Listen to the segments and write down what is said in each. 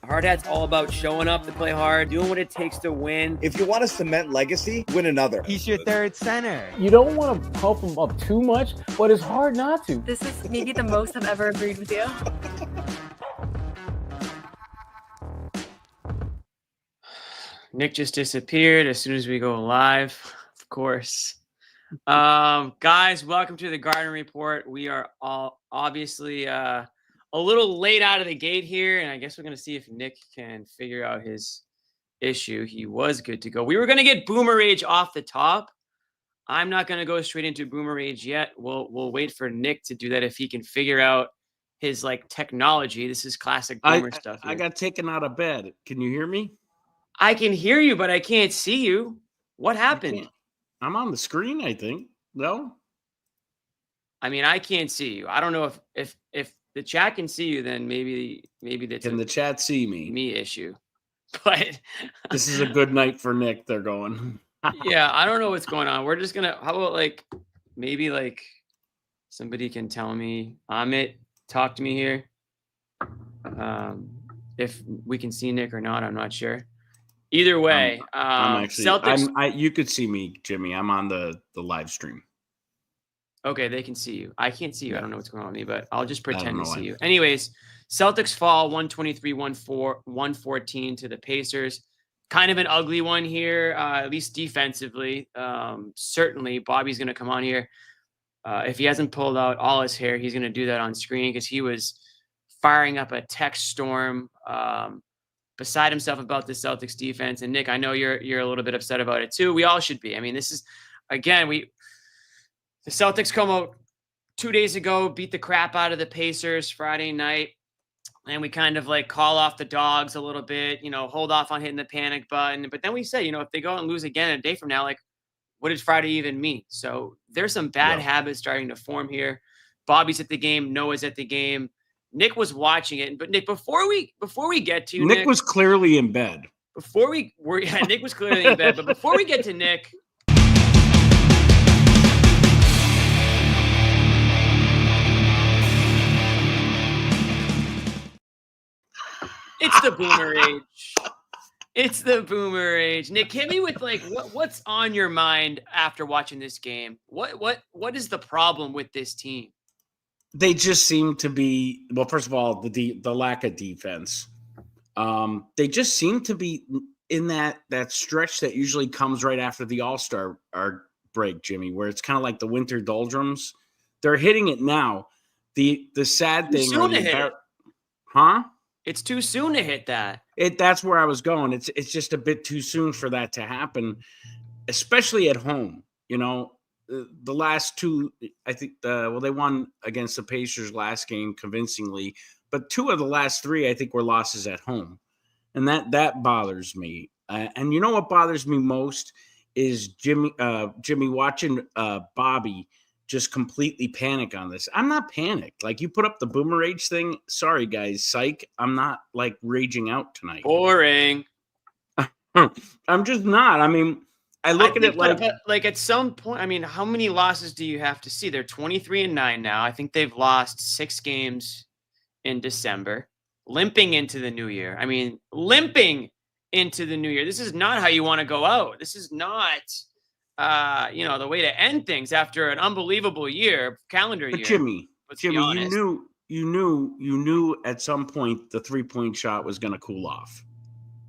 Hard Hat's all about showing up to play hard, doing what it takes to win. If you want to cement legacy, win another. He's your third center. You don't want to pump him up too much, but it's hard not to. This is maybe the most I've ever agreed with you. Nick just disappeared as soon as we go live, of course. Guys, welcome to the Garden Report. We are all obviously a little late out of the gate here, and I guess we're going to see if Nick can figure out his issue. He was good to go. We were going to get Boomer Rage off the top. I'm not going to go straight into Boomer Rage yet. We'll wait for Nick to do that if he can figure out his technology. This is classic Boomer stuff here. I got taken out of bed. Can you hear me? I can hear you, but I can't see you. What happened? I'm on the screen, I think. No? I mean, I can't see you. I don't know if the chat can see you, then maybe that's Can the chat see me? Issue. But this is a good night for Nick, they're going. Yeah, I don't know what's going on. We're just gonna how about maybe somebody can tell me, Amit, talk to me here. If we can see Nick or not, I'm not sure. Either way, I'm actually Celtics. you could see me, Jimmy. I'm on the live stream. Okay, they can see you. I can't see you. I don't know what's going on with me, but I'll just pretend to see you. Anyways, Celtics fall 123-114 to the Pacers. Kind of an ugly one here, at least defensively. Certainly, Bobby's going to come on here. If he hasn't pulled out all his hair, he's going to do that on screen because he was firing up a text storm beside himself about the Celtics defense. And Nick, I know you're a little bit upset about it too. We all should be. I mean, this is, again, the Celtics come out 2 days ago, beat the crap out of the Pacers Friday night. And we kind of call off the dogs a little bit, hold off on hitting the panic button. But then we say, if they go out and lose again a day from now, what did Friday even mean? So there's some bad habits starting to form here. Bobby's at the game. Noah's at the game. Nick was watching it. But Nick, before we get to Nick was clearly in bed. Nick was clearly in bed. But before we get to Nick, it's the Boomer Age. It's the Boomer Age. Nick, hit me with what's on your mind after watching this game? What is the problem with this team? They just seem to be, well, first of all, the lack of defense. They just seem to be in that stretch that usually comes right after the All-Star break, Jimmy, where it's kind of like the winter doldrums. They're hitting it now. The sad thing, huh? It's too soon to hit that. That's where I was going. It's just a bit too soon for that to happen, especially at home. The last two, I think, they won against the Pacers last game convincingly, but two of the last three, I think, were losses at home. And that bothers me. And you know what bothers me most is Jimmy watching Bobby just completely panic on this. I'm not panicked. You put up the Boomer Age thing. Sorry, guys. Psych. I'm not raging out tonight. Boring. I'm just not. I mean, I look at it at some point. I mean, how many losses do you have to see? They're 23-9 now. I think they've lost 6 games in December, limping into the new year. I mean, limping into the new year. This is not how you want to go out. This is not, the way to end things after an unbelievable calendar year. Jimmy, you knew at some point the 3-point shot was going to cool off.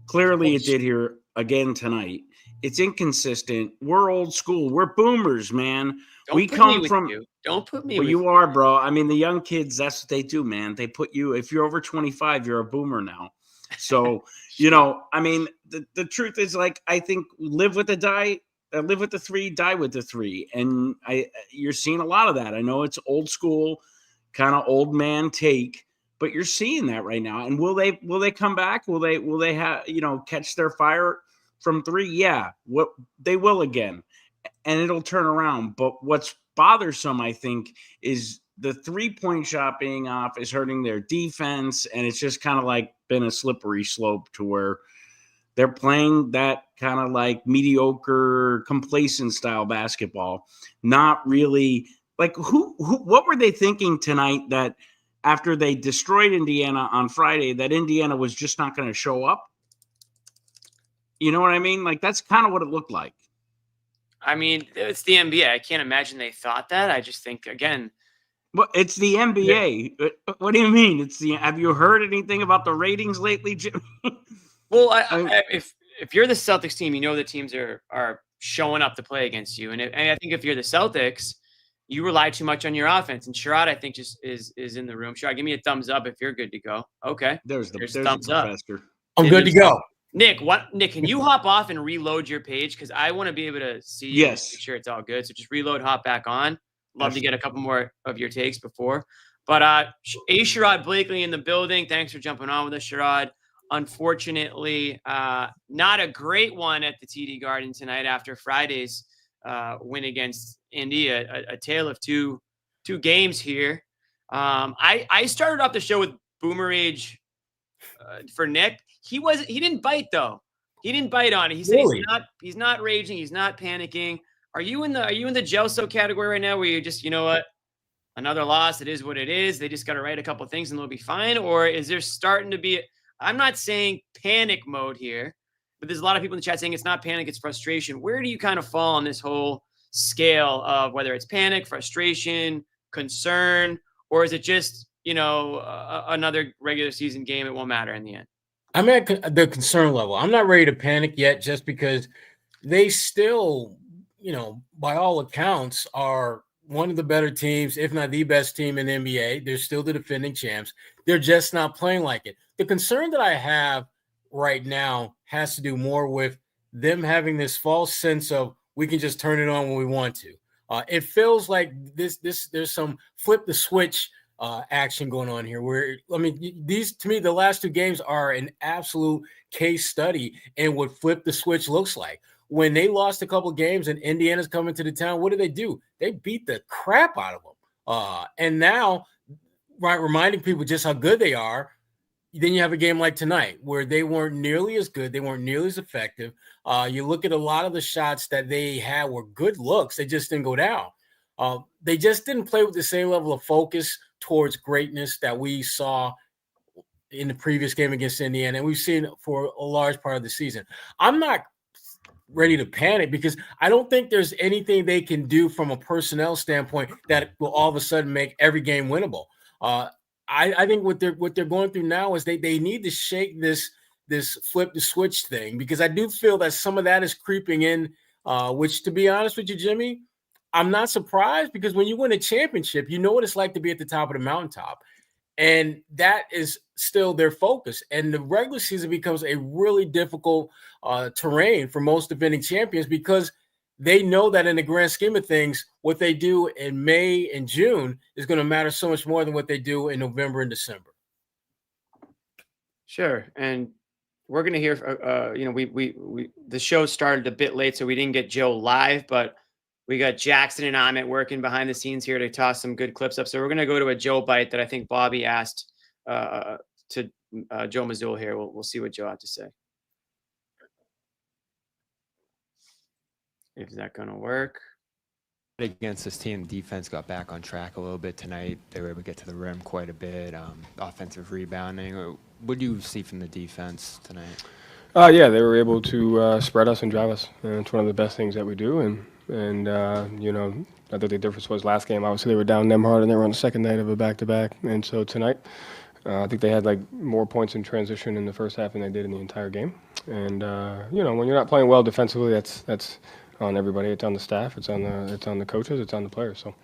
Clearly, it did here again tonight. It's inconsistent. We're old school. We're boomers, man. Don't put me with you. You are, bro. I mean, the young kids, that's what they do, man. They put you, if you're over 25, you're a boomer now. So, I mean, the truth is, I think live with the 3, die with the 3. And you're seeing a lot of that. I know it's old school, kind of old man take, but you're seeing that right now. And will they come back? Will they have, catch their fire from 3? Yeah, they will again, and it'll turn around. But what's bothersome, I think, is the 3-point shot being off is hurting their defense, and it's just kind of been a slippery slope to where they're playing that kind of mediocre, complacent style basketball. Not really what were they thinking tonight that after they destroyed Indiana on Friday that Indiana was just not going to show up? You know what I mean? Like, that's kind of what it looked like. I mean, it's the NBA. I can't imagine they thought that. I just think, again, But it's the NBA. Yeah. What do you mean? Have you heard anything about the ratings lately, Jimmy? Well, if you're the Celtics team, you know the teams are showing up to play against you, and I think if you're the Celtics, you rely too much on your offense. And Sherrod, I think, just is in the room. Sherrod, give me a thumbs up if you're good to go. Okay, there's thumbs the professor. up. I'm good to go. Nick, Nick, can you hop off and reload your page? Because I want to be able to see you. Yes. Make sure it's all good. So just reload, hop back on. Love to get a couple more of your takes before. But Sherrod Blakely in the building. Thanks for jumping on with us, Sherrod. Unfortunately, not a great one at the TD Garden tonight after Friday's win against Indy. A tale of two games here. I started off the show with Boomer Age for Nick. He didn't bite though. He didn't bite on it. He said really? he's not raging. He's not panicking. Are you in the Gelso category right now where you just, you know what, another loss, it is what it is. They just got to write a couple of things and they'll be fine? Or is there starting to be, I'm not saying panic mode here, but there's a lot of people in the chat saying it's not panic, it's frustration. Where do you kind of fall on this whole scale of whether it's panic, frustration, concern, or is it just, another regular season game? It won't matter in the end. I'm at the concern level. I'm not ready to panic yet just because they still, by all accounts, are one of the better teams, if not the best team in the NBA. They're still the defending champs. They're just not playing like it. The concern that I have right now has to do more with them having this false sense of we can just turn it on when we want to. It feels like there's some flip the switch action going on here where, to me, the last two games are an absolute case study in what flip the switch looks like. When they lost a couple of games and Indiana's coming to the town, what do? They beat the crap out of them. And now, right, reminding people just how good they are, then you have a game like tonight where they weren't nearly as good. They weren't nearly as effective. You look at a lot of the shots that they had were good looks. They just didn't go down. They just didn't play with the same level of focus towards greatness that we saw in the previous game against Indiana, and we've seen for a large part of the season. I'm not ready to panic because I don't think there's anything they can do from a personnel standpoint that will all of a sudden make every game winnable. I think what they're going through now is they need to shake this flip the switch thing, because I do feel that some of that is creeping in, which, to be honest with you, Jimmy, I'm not surprised, because when you win a championship, you know what it's like to be at the top of the mountaintop. And that is still their focus. And the regular season becomes a really difficult terrain for most defending champions, because they know that in the grand scheme of things, what they do in May and June is going to matter so much more than what they do in November and December. Sure. And we're going to hear, the show started a bit late, so we didn't get Joe live, but we got Jackson and Amit working behind the scenes here to toss some good clips up. So we're going to go to a Joe bite that I think Bobby asked to Joe Mazzulla here. We'll see what Joe had to say. Is that going to work? Against this team, defense got back on track a little bit tonight. They were able to get to the rim quite a bit. Offensive rebounding. What do you see from the defense tonight? Yeah, they were able to spread us and drive us. And it's one of the best things that we do. And I think the difference was last game, obviously they were down Nemhard and they were on the second night of a back-to-back. And so tonight, I think they had more points in transition in the first half than they did in the entire game. And when you're not playing well defensively, that's on everybody. It's on the staff. It's on the coaches. It's on the players. So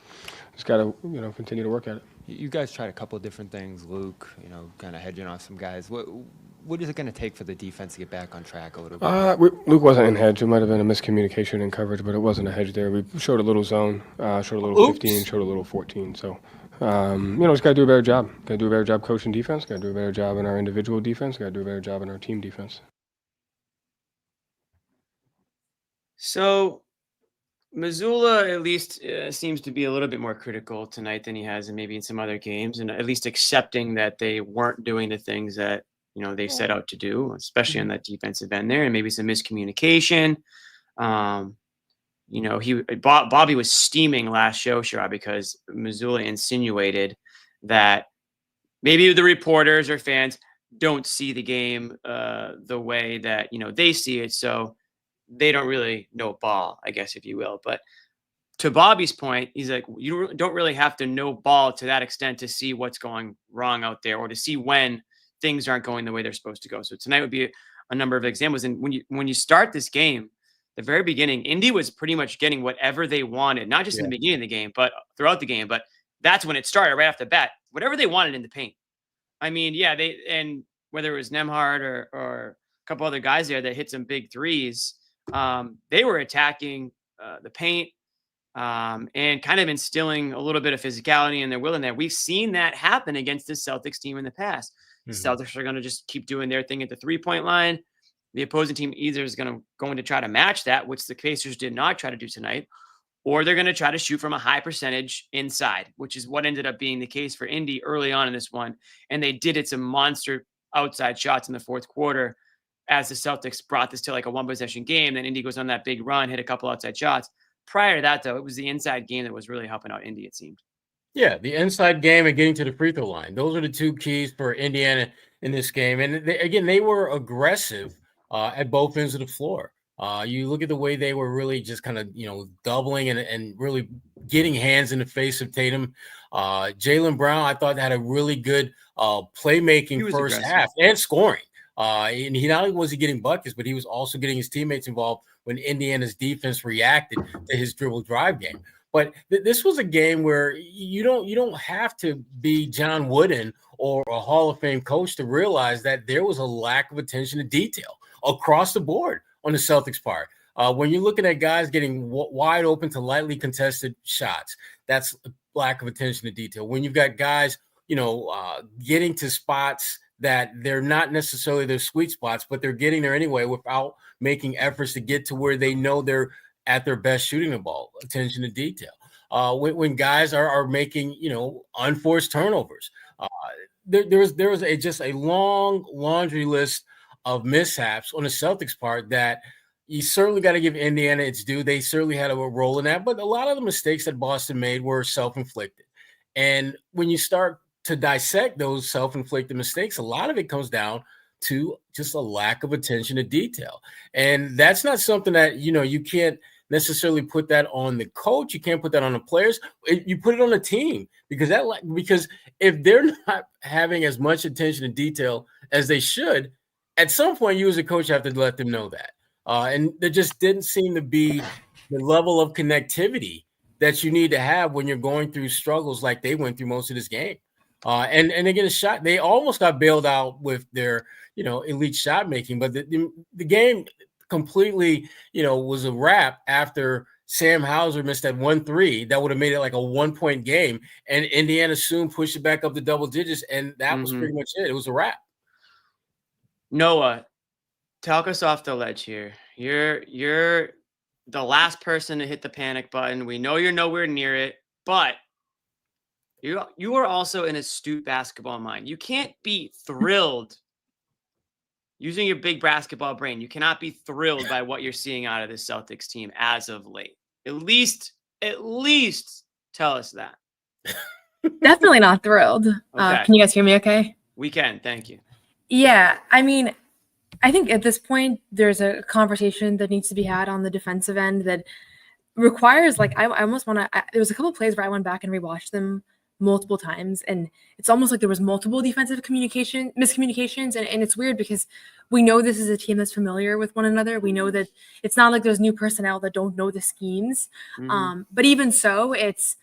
just got to continue to work at it. You guys tried a couple of different things. Luke, kind of hedging off some guys. What is it going to take for the defense to get back on track a little bit? Luke wasn't in hedge. It might have been a miscommunication in coverage, but it wasn't a hedge there. We showed a little zone, showed a little 15, showed a little 14. So, just got to do a better job. Got to do a better job coaching defense. Got to do a better job in our individual defense. Got to do a better job in our team defense. So Mazzulla at least seems to be a little bit more critical tonight than he has in maybe in some other games, and at least accepting that they weren't doing the things that they set out to do, especially on that defensive end there, and maybe some miscommunication. Bobby was steaming last show, Sherrod, because Mazzulla insinuated that maybe the reporters or fans don't see the game the way that, they see it. So they don't really know ball, I guess, if you will. But to Bobby's point, he's like, you don't really have to know ball to that extent to see what's going wrong out there or to see when things aren't going the way they're supposed to go. So tonight would be a number of examples. And when you start this game, the very beginning, Indy was pretty much getting whatever they wanted, not just in the beginning of the game, but throughout the game. But that's when it started right off the bat, whatever they wanted in the paint. I mean, and whether it was Nemhard or a couple other guys there that hit some big threes, they were attacking the paint and kind of instilling a little bit of physicality in their will in there. We've seen that happen against this Celtics team in the past. The Celtics are going to just keep doing their thing at the 3-point line. The opposing team either is going to try to match that, which the Pacers did not try to do tonight, or they're going to try to shoot from a high percentage inside, which is what ended up being the case for Indy early on in this one. And they did hit some monster outside shots in the fourth quarter as the Celtics brought this to like a one-possession game. Then Indy goes on that big run, hit a couple outside shots. Prior to that, though, it was the inside game that was really helping out Indy, it seemed. Yeah, the inside game and getting to the free throw line. Those are the two keys for Indiana in this game. And they were aggressive at both ends of the floor. You look at the way they were really just kind of, doubling and really getting hands in the face of Tatum. Jaylen Brown, I thought, had a really good playmaking first half and scoring. And he not only was he getting buckets, but he was also getting his teammates involved when Indiana's defense reacted to his dribble drive game. But this was a game where you don't have to be John Wooden or a Hall of Fame coach to realize that there was a lack of attention to detail across the board on the Celtics' part. When you're looking at guys getting wide open to lightly contested shots, that's a lack of attention to detail. When you've got guys, getting to spots that they're not necessarily their sweet spots, but they're getting there anyway without making efforts to get to where they know they're at their best shooting the ball, attention to detail. When guys are making, unforced turnovers, there was just a long laundry list of mishaps on the Celtics part that you certainly got to give Indiana its due. They certainly had a role in that, but a lot of the mistakes that Boston made were self-inflicted. And when you start to dissect those self-inflicted mistakes, a lot of it comes down to just a lack of attention to detail. And that's not something that, you can't necessarily put that on the coach. You can't put that on the players. You put it on the team because if they're not having as much attention to detail as they should, at some point you as a coach have to let them know that. And there just didn't seem to be the level of connectivity that you need to have when you're going through struggles like they went through most of this game. And they get a shot. They almost got bailed out with their, elite shot making, but the game completely, was a wrap after Sam Hauser missed that 1-3 that would have made it like a 1-point game, and Indiana soon pushed it back up to double digits, and that was pretty much it. It was a wrap. Noah, talk us off the ledge here. You're the last person to hit the panic button. We know you're nowhere near it, but you are also an astute basketball mind. You can't be thrilled using your big basketball brain. You cannot be thrilled by what you're seeing out of this Celtics team as of late. At least tell us that. Definitely not thrilled. Okay. Can you guys hear me okay? We can. Thank you. Yeah. I mean, I think at this point, there's a conversation that needs to be had on the defensive end that requires, I almost want to, there was a couple of plays where I went back and rewatched them multiple times, and it's almost like there was multiple defensive miscommunications, and it's weird because we know this is a team that's familiar with one another. We know that it's not like there's new personnel that don't know the schemes, but even so, it's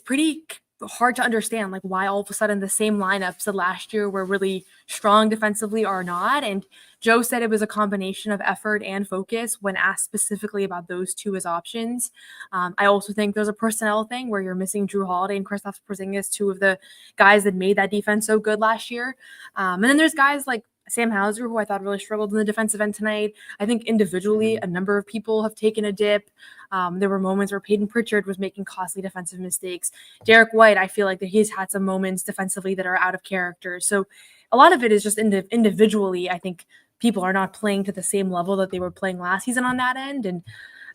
pretty hard to understand why all of a sudden the same lineups that last year were really strong defensively are not. And Joe said it was a combination of effort and focus when asked specifically about those two as options. I also think there's a personnel thing where you're missing Drew Holiday and Kristaps Porzingis, two of the guys that made that defense so good last year. And then there's guys like Sam Hauser, who I thought really struggled in the defensive end tonight. I think individually, a number of people have taken a dip. There were moments where Peyton Pritchard was making costly defensive mistakes. Derek White, I feel like that he's had some moments defensively that are out of character. So a lot of it is just individually, I think people are not playing to the same level that they were playing last season on that end. And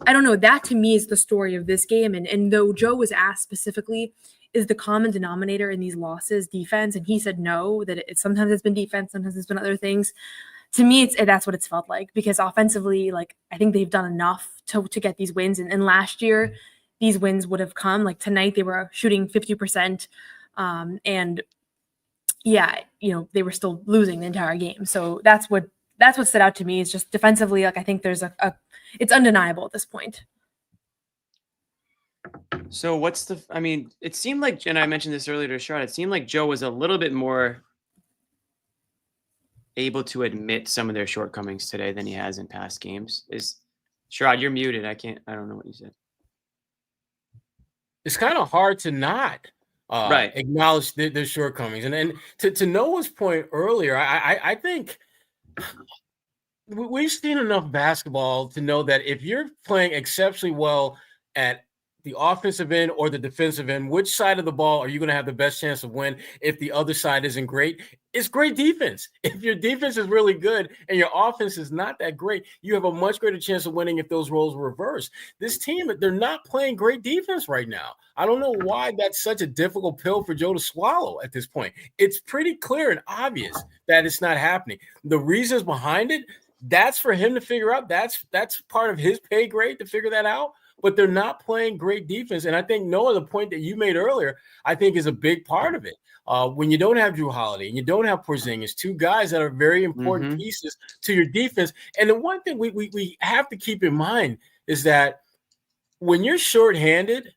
I don't know, that to me is the story of this game. And though Joe was asked specifically, is the common denominator in these losses defense? And he said no, that sometimes it's been defense, sometimes it's been other things. To me, that's what it's felt like, because offensively, like, I think they've done enough to get these wins. And last year, these wins would have come. Like tonight, they were shooting 50%. And yeah, they were still losing the entire game. So that's what stood out to me, is just defensively. Like, I think there's it's undeniable at this point. So it seemed like, and I mentioned this earlier to Sherrod, it seemed like Joe was a little bit more able to admit some of their shortcomings today than he has in past games. Sherrod, you're muted. I don't know what you said. It's kind of hard to not acknowledge their shortcomings. And to Noah's point earlier, I think we've seen enough basketball to know that if you're playing exceptionally well at the offensive end or the defensive end, which side of the ball are you going to have the best chance of win if the other side isn't great? It's great defense. If your defense is really good and your offense is not that great, you have a much greater chance of winning if those roles were reversed. This team, they're not playing great defense right now. I don't know why that's such a difficult pill for Joe to swallow at this point. It's pretty clear and obvious that it's not happening. The reasons behind it, that's for him to figure out. That's part of his pay grade to figure that out. But they're not playing great defense. And I think, Noah, the point that you made earlier, I think is a big part of it. When you don't have Drew Holiday and you don't have Porzingis, two guys that are very important pieces to your defense. And the one thing we have to keep in mind is that when you're shorthanded,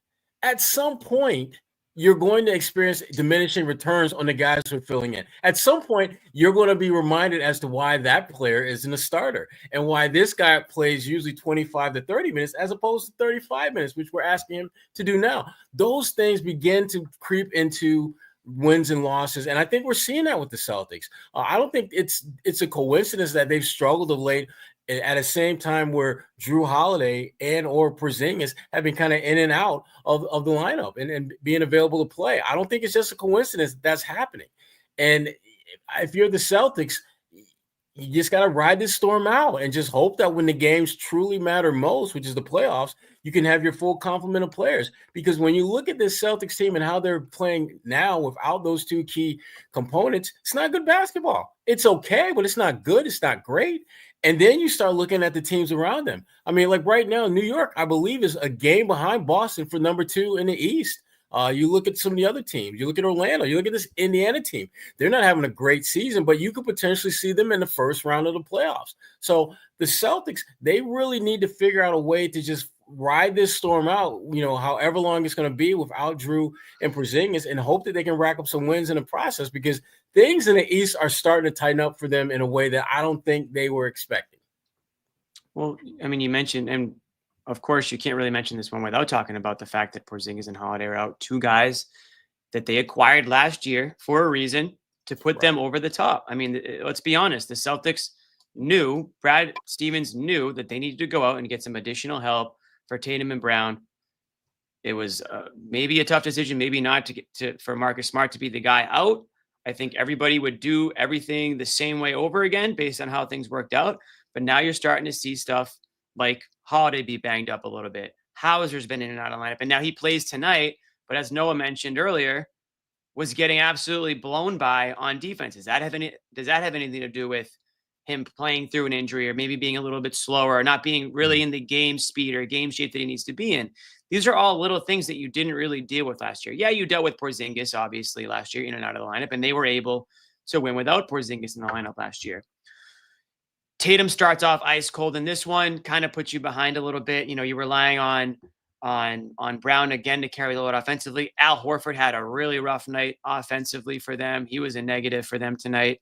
at some point, you're going to experience diminishing returns on the guys who are filling in. At some point, you're going to be reminded as to why that player isn't a starter and why this guy plays usually 25 to 30 minutes as opposed to 35 minutes, which we're asking him to do now. Those things begin to creep into wins and losses, and I think we're seeing that with the Celtics. I don't think it's a coincidence that they've struggled of late at the same time where Drew Holiday and or Porzingis have been kind of in and out of the lineup and being available to play. I don't think it's just a coincidence that's happening. And if you're the Celtics, you just got to ride this storm out and just hope that when the games truly matter most, which is the playoffs, you can have your full complement of players. Because when you look at this Celtics team and how they're playing now without those two key components, it's not good basketball. It's okay, but it's not good. It's not great. And then you start looking at the teams around them. I mean, like right now, New York, I believe, is a game behind Boston for number 2 in the East. You look at some of the other teams. You look at Orlando. You look at this Indiana team. They're not having a great season, but you could potentially see them in the first round of the playoffs. So the Celtics, they really need to figure out a way to just ride this storm out, however long it's going to be without Drew and Porzingis, and hope that they can rack up some wins in the process, because things in the East are starting to tighten up for them in a way that I don't think they were expecting. Well, I mean, you mentioned, and of course, you can't really mention this one without talking about the fact that Porzingis and Holiday are out, two guys that they acquired last year for a reason to put them over the top. I mean, let's be honest. The Celtics knew, Brad Stevens knew that they needed to go out and get some additional help for Tatum and Brown. It was maybe a tough decision, maybe not for Marcus Smart to be the guy out. I think everybody would do everything the same way over again based on how things worked out. But now you're starting to see stuff like Holiday be banged up a little bit. Hauser's been in and out of the lineup, and now he plays tonight. But as Noah mentioned earlier, was getting absolutely blown by on defense. Does that have anything to do with him playing through an injury, or maybe being a little bit slower, or not being really in the game speed or game shape that he needs to be in? These are all little things that you didn't really deal with last year. Yeah, you dealt with Porzingis, obviously, last year in and out of the lineup, and they were able to win without Porzingis in the lineup last year. Tatum starts off ice cold, and this one kind of puts you behind a little bit. You're relying on Brown again to carry the load offensively. Al Horford had a really rough night offensively for them. He was a negative for them tonight.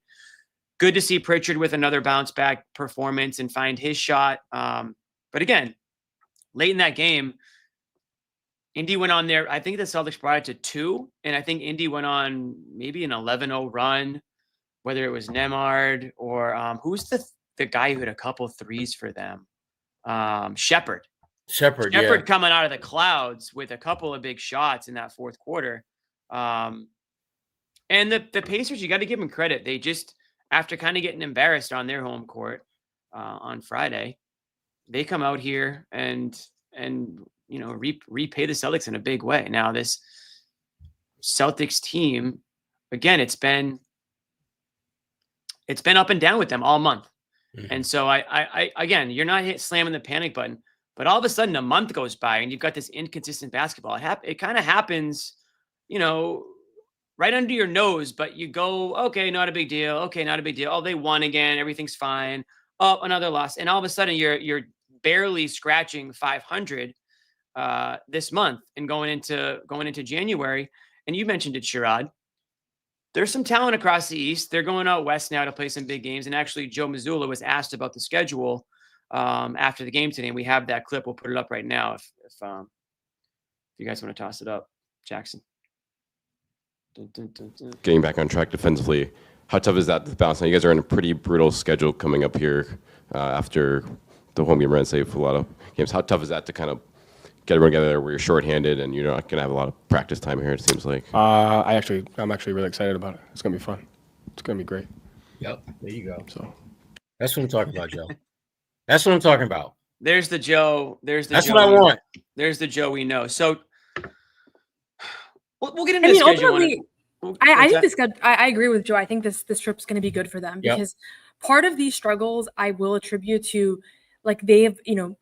Good to see Pritchard with another bounce back performance and find his shot. But again, late in that game, Indy went on there. I think the Celtics brought it to 2, and I think Indy went on maybe an 11-0 run, whether it was Nemard or who's the guy who hit a couple threes for them? Shepard coming out of the clouds with a couple of big shots in that fourth quarter. And the Pacers, you got to give them credit. They just, after kind of getting embarrassed on their home court on Friday, they come out here and repay the Celtics in a big way. Now, this Celtics team, again, it's been up and down with them all month. And so I again, you're not slamming the panic button, but all of a sudden a month goes by and you've got this inconsistent basketball. It kind of happens, right under your nose, but you go, okay, not a big deal. Okay, not a big deal. Oh, they won again. Everything's fine. Oh, another loss. And all of a sudden you're barely scratching 500 this month and going into January. And you mentioned it, Sherrod. There's some talent across the East. They're going out west now to play some big games. And actually, Joe Mazzulla was asked about the schedule after the game today. And we have that clip. We'll put it up right now if you guys want to toss it up, Jackson. Getting back on track defensively, how tough is that to balance? Now you guys are in a pretty brutal schedule coming up here after the home game run, save a lot of games. How tough is that to kind of get everyone together where you're shorthanded and you're not going to have a lot of practice time here, it seems like? I'm actually really excited about it. It's going to be fun. It's going to be great. Yep, there you go. So that's what I'm talking about, Joe. That's what I'm talking about. There's the Joe. That's Joe what I want. There's the Joe we know. So we'll get into the schedule. Ultimately, I think this. I agree with Joe. I think this trip's going to be good for them because part of these struggles I will attribute to, like, they've,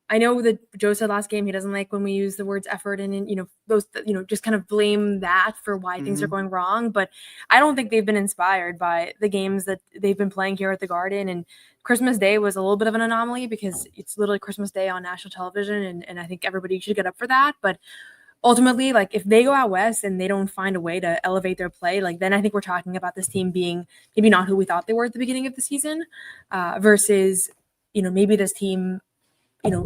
I know that Joe said last game he doesn't like when we use the words effort and those, just kind of blame that for why things are going wrong. But I don't think they've been inspired by the games that they've been playing here at the Garden. And Christmas Day was a little bit of an anomaly because it's literally Christmas Day on national television, and I think everybody should get up for that. But ultimately, like, if they go out west and they don't find a way to elevate their play, like, then I think we're talking about this team being maybe not who we thought they were at the beginning of the season, versus, maybe this team,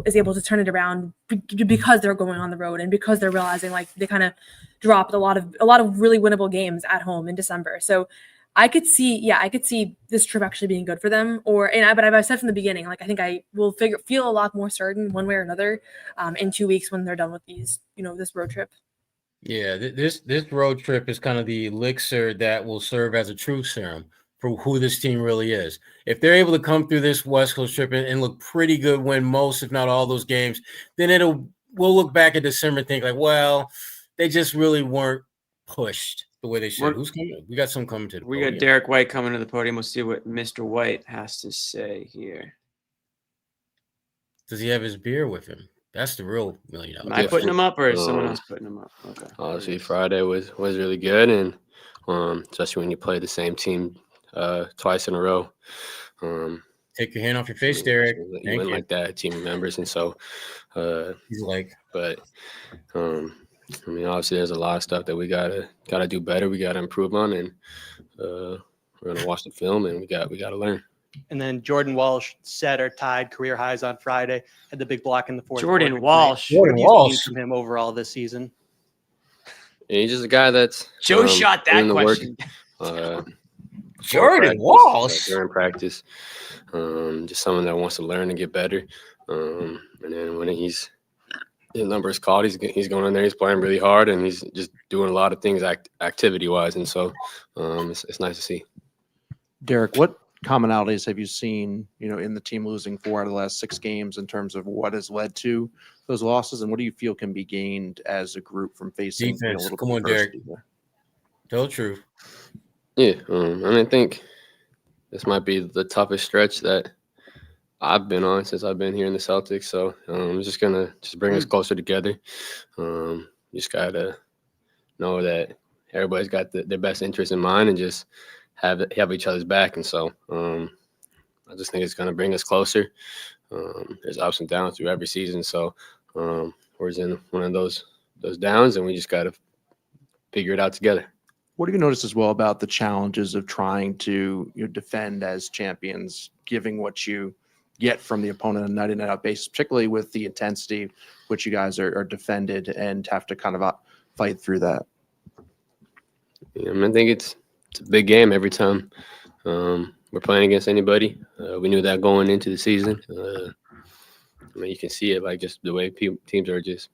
is able to turn it around because they're going on the road and because they're realizing, like, they kind of dropped a lot of really winnable games at home in December. So I could see this trip actually being good for them. But I've said from the beginning, like, I think I will feel a lot more certain one way or another in 2 weeks when they're done with these, this road trip. Yeah, this road trip is kind of the elixir that will serve as a truth serum for who this team really is. If they're able to come through this West Coast trip and look pretty good, win most, if not all, those games, then we'll look back at December and think, like, well, they just really weren't pushed the way they should. Who's coming? We got some coming to the podium. We got Derek White coming to the podium. We'll see what Mr. White has to say here. Does he have his beer with him? That's the real $1 million. Am I putting him up, or is someone else putting him up? Okay. Honestly, Friday was really good, and especially when you play the same team twice in a row. Take your hand off your face, Derek. You win like that, team members, and so he's like, but obviously there's a lot of stuff that we gotta do better. We gotta improve on, and we're gonna watch the film, and we gotta learn. And then Jordan Walsh set or tied career highs on Friday. Had the big block in the fourth. Jordan Walsh. What do you see from him overall this season? And he's just a guy that's Joe shot that question. Jordan Walsh during practice, just someone that wants to learn and get better. And then when his number is called, he's going in there. He's playing really hard, and he's just doing a lot of things activity wise. And so it's nice to see. Derek, what commonalities have you seen, in the team losing 4 out of the last 6 games in terms of what has led to those losses, and what do you feel can be gained as a group from facing defense? A little Come on, Derek. Tell the truth. Yeah, I think this might be the toughest stretch that I've been on since I've been here in the Celtics. So I'm just gonna bring us closer together. Just gotta know that everybody's got their best interest in mind, and just have each other's back. And so I just think it's gonna bring us closer. There's ups and downs through every season, so we're in one of those downs, and we just gotta figure it out together. What do you notice as well about the challenges of trying to defend as champions, giving what you get from the opponent on a night-in, night-out basis, particularly with the intensity which you guys are defended and have to kind of fight through that? Yeah, I think it's a big game every time we're playing against anybody. We knew that going into the season. You can see it, like, just the way teams are just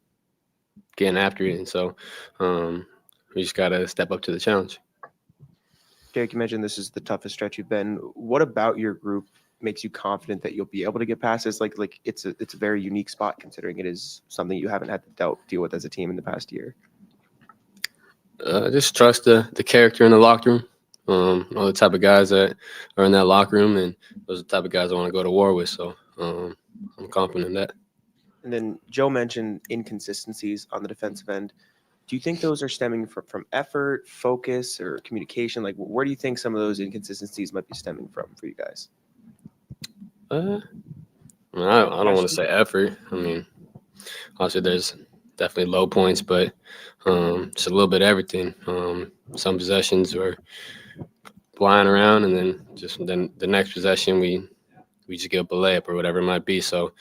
getting after it, and so we just got to step up to the challenge. Derek, you mentioned this is the toughest stretch you've been. What about your group makes you confident that you'll be able to get past this? Like it's a very unique spot, considering it is something you haven't had to deal with as a team in the past year. Just trust the character in the locker room. All the type of guys that are in that locker room, and those are the type of guys I want to go to war with. So I'm confident in that. And then Joe mentioned inconsistencies on the defensive end. Do you think those are stemming from effort, focus, or communication? Like, where do you think some of those inconsistencies might be stemming from for you guys? I don't want to say effort. I mean, obviously there's definitely low points, but just a little bit of everything. Some possessions were flying around, and then the next possession we just give up a layup or whatever it might be. So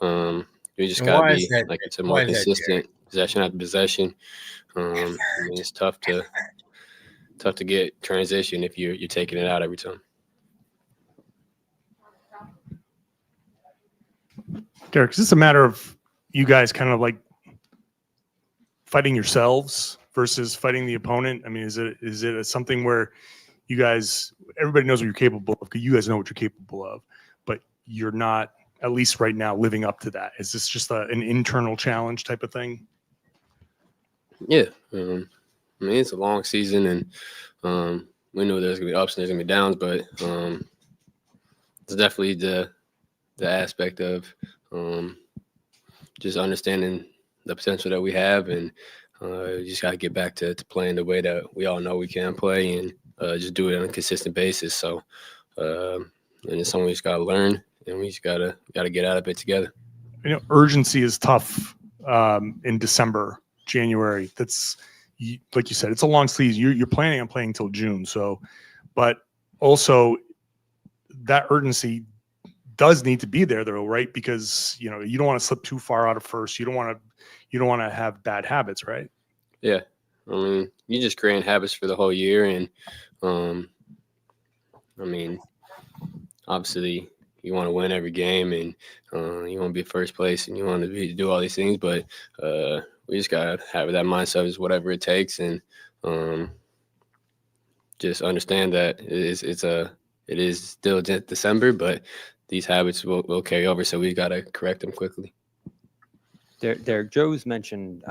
we just gotta be, like I said, more consistent, possession after possession. I mean, it's tough to get transition if you're taking it out every time. Derek, is this a matter of you guys kind of like fighting yourselves versus fighting the opponent? I mean, is it something where you guys, everybody knows what you're capable of, because you guys know what you're capable of, but you're not, at least right now, living up to that? Is this just an internal challenge type of thing? Yeah. I mean, it's a long season, and we know there's going to be ups and there's going to be downs, but it's definitely the aspect of just understanding the potential that we have, and you just got to get back to playing the way that we all know we can play, and just do it on a consistent basis. So, and it's something we just got to learn, and we just got to get out of it together. You know, urgency is tough in December, January. That's, like you said, it's a long season. You're planning on playing until June. So, but also that urgency does need to be there, though, right? Because you don't want to slip too far out of first. You don't want to have bad habits, right? Yeah, I mean, you just creating habits for the whole year, and I mean, obviously you want to win every game, and you want to be first place, and you want to do all these things, but we just gotta have that mindset is whatever it takes, and just understand that it is still December, but these habits will carry over, so we got to correct them quickly. Derek, Joe's mentioned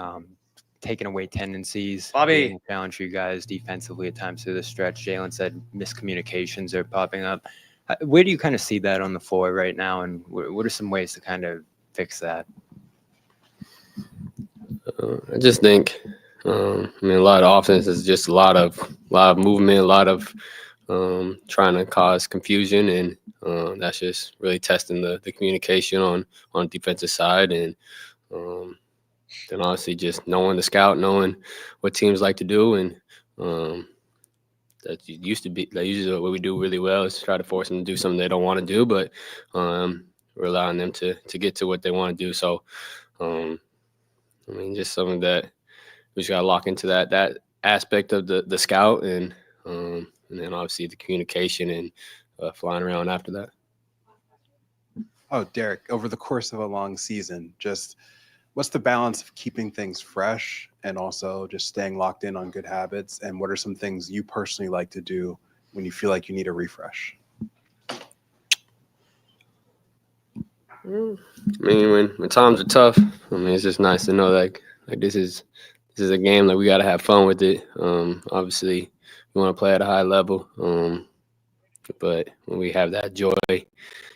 taking away tendencies. Bobby. Being a challenge for you guys defensively at times through the stretch. Jalen said miscommunications are popping up. Where do you kind of see that on the floor right now, and what are some ways to kind of fix that? I just think, I mean, a lot of offense is just a lot of movement, a lot of trying to cause confusion, and that's just really testing the communication on the defensive side, and then obviously just knowing the scout, knowing what teams like to do, and that usually what we do really well is try to force them to do something they don't want to do, but we're allowing them to get to what they want to do. So I mean, just something that we just got to lock into that aspect of the scout, and then obviously the communication and flying around after that. Oh, Derek, over the course of a long season, just what's the balance of keeping things fresh and also just staying locked in on good habits? And what are some things you personally like to do when you feel like you need a refresh? I mean, when times are tough, I mean, it's just nice to know like this is a game that we got to have fun with it. Obviously, we want to play at a high level, but when we have that joy,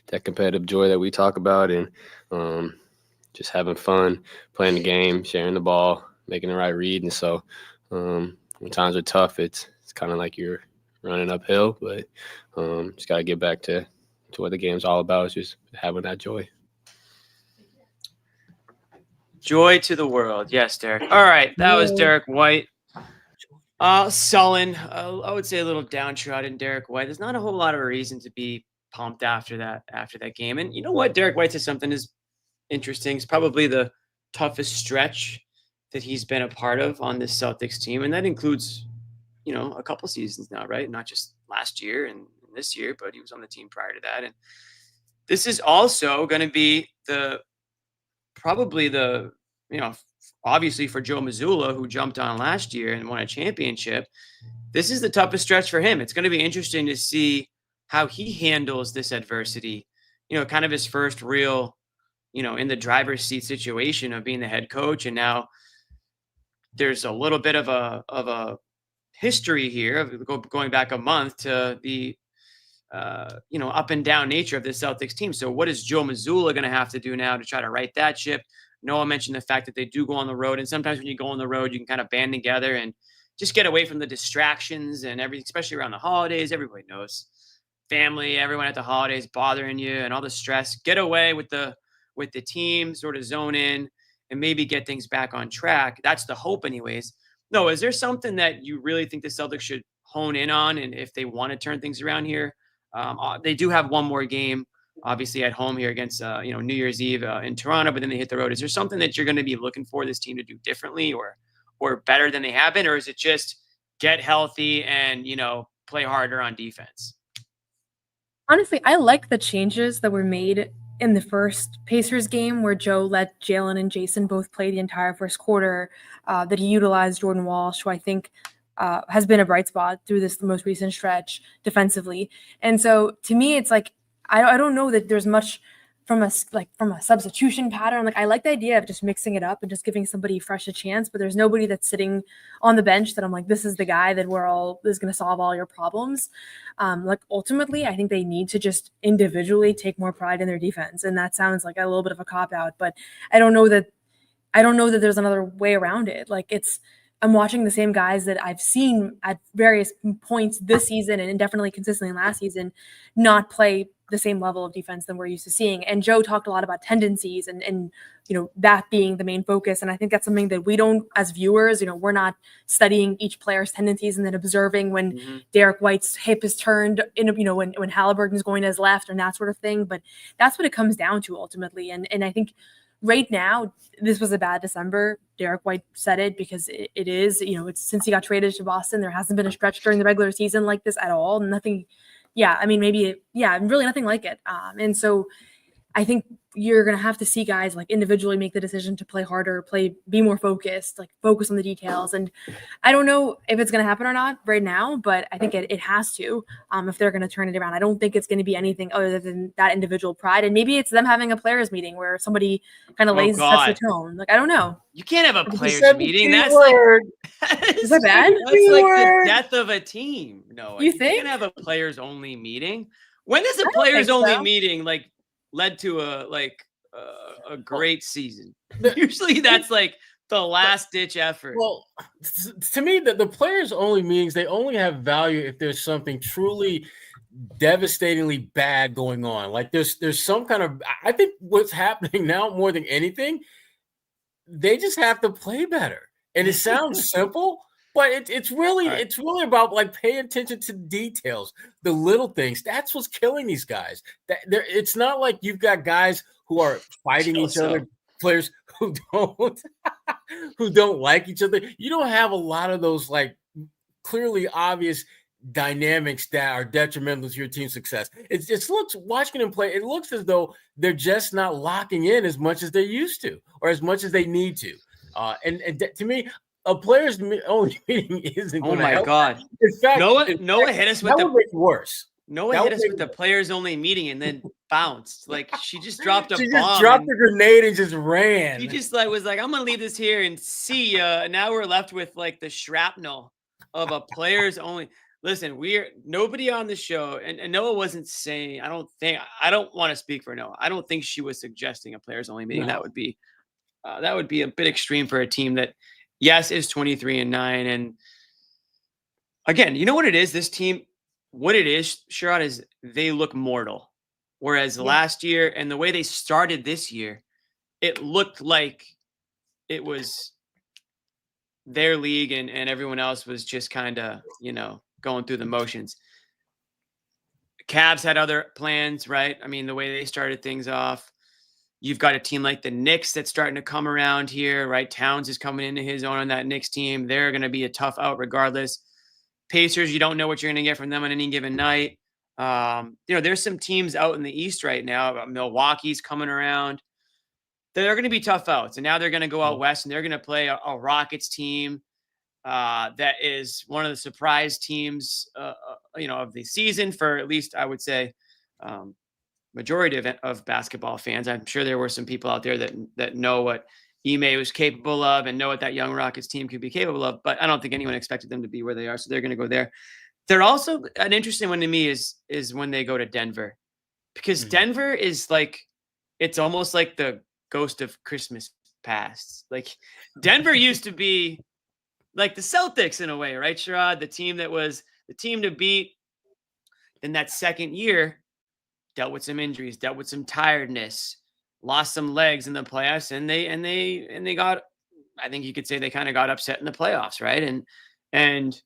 that competitive joy that we talk about, and just having fun, playing the game, sharing the ball, making the right read. And so when times are tough, it's kind of like you're running uphill, but just got to get back to what the game's all about, is just having that joy. Joy to the world. Yes, Derek. All right. That was Derek White. Sullen. I would say a little downtrodden Derek White. There's not a whole lot of reason to be pumped after that game. And you know what? Derek White said something is interesting. It's probably the toughest stretch that he's been a part of on this Celtics team. And that includes, a couple seasons now, right? Not just last year and this year, but he was on the team prior to that. And this is also going to be obviously for Joe Mazzulla, who jumped on last year and won a championship, this is the toughest stretch for him. It's going to be interesting to see how he handles this adversity, kind of his first real, in the driver's seat situation of being the head coach, and now there's a little bit of a history here of going back a month to the up and down nature of this Celtics team. So what is Joe Mazzulla going to have to do now to try to right that ship? Noah mentioned the fact that they do go on the road, and sometimes when you go on the road, you can kind of band together and just get away from the distractions and everything, especially around the holidays. Everybody knows family, everyone at the holidays bothering you and all the stress. Get away with the team, sort of zone in and maybe get things back on track. That's the hope anyways. No, is there something that you really think the Celtics should hone in on? And if they want to turn things around here, they do have one more game, obviously at home here against, New Year's Eve in Toronto, but then they hit the road. Is there something that you're going to be looking for this team to do differently or better than they have been? Or is it just get healthy and, play harder on defense? Honestly, I like the changes that were made in the first Pacers game where Joe let Jalen and Jason both play the entire first quarter, that he utilized Jordan Walsh, who I think has been a bright spot through this most recent stretch defensively. And so to me, it's like, I don't know that there's much from a substitution pattern. Like, I like the idea of just mixing it up and just giving somebody fresh a chance, but there's nobody that's sitting on the bench that I'm like, this is the guy that is going to solve all your problems. Ultimately, I think they need to just individually take more pride in their defense. And that sounds like a little bit of a cop out, but I don't know that there's another way around it. I'm watching the same guys that I've seen at various points this season and definitely consistently last season not play the same level of defense than we're used to seeing. And Joe talked a lot about tendencies and that being the main focus. And I think that's something that we don't, as viewers, we're not studying each player's tendencies and then observing when Derek White's hip is turned when Halliburton's going to his left and that sort of thing. But that's what it comes down to ultimately. And I think right now, this was a bad December. Derek White said it because it is, it's since he got traded to Boston, there hasn't been a stretch during the regular season like this at all. Nothing. Yeah. I mean, really nothing like it. And so I think you're going to have to see guys individually make the decision to play harder, be more focused, focus on the details. And I don't know if it's going to happen or not right now, but I think it has to, if they're going to turn it around. I don't think it's going to be anything other than that individual pride. And maybe it's them having a players meeting where somebody kind of sets the tone. I don't know. You can't have a players meeting. That's is that bad? That's the death of a team. No, you think? You can't have a players only meeting. When does a players only meeting led to a great season? Usually that's the last ditch effort. Well, to me, the players only meetings, they only have value if there's something truly devastatingly bad going on. There's some kind of, I think what's happening now more than anything, they just have to play better. And it sounds simple, but it's really about paying attention to details, the little things. That's what's killing these guys. It's not like you've got guys who are fighting each other, players who don't like each other. You don't have a lot of those clearly obvious dynamics that are detrimental to your team's success. It just looks, watching them play, it looks as though they're just not locking in as much as they used to or as much as they need to. And to me, a players only meeting isn't going to help. Oh my God. In fact, Noah hit us with that would make it worse. Noah hit us with the players only meeting and then bounced. She just dropped a bomb. She just dropped a grenade and just ran. She just was like, I'm going to leave this here and see ya. Now we're left with the shrapnel of a players only. Listen, nobody on the show, and Noah wasn't saying, I don't want to speak for Noah. I don't think she was suggesting a players only meeting. No. That would be a bit extreme for a team that, yes, is 23-9. And again, you know what it is? This team, what it is, Sherrod, is they look mortal. Whereas last year and the way they started this year, it looked like it was their league and everyone else was just kind of, going through the motions. Cavs had other plans, right? I mean, the way they started things off. You've got a team like the Knicks that's starting to come around here, right? Towns is coming into his own on that Knicks team. They're going to be a tough out regardless. Pacers, you don't know what you're going to get from them on any given night. There's some teams out in the East right now. Milwaukee's coming around. They're going to be tough outs. And now they're going to go out West and they're going to play a Rockets team that is one of the surprise teams, of the season for at least, I would say, majority of basketball fans. I'm sure there were some people out there that know what Ime was capable of and know what that young Rockets team could be capable of. But I don't think anyone expected them to be where they are. So they're going to go there. They're also an interesting one to me is when they go to Denver, because Denver is like, it's almost like the ghost of Christmas past. Like Denver used to be like the Celtics in a way, right, Sherrod? The team that was the team to beat. Then that second year dealt with some injuries, dealt with some tiredness, lost some legs in the playoffs, and they got, I think you could say they kind of got upset in the playoffs, right? And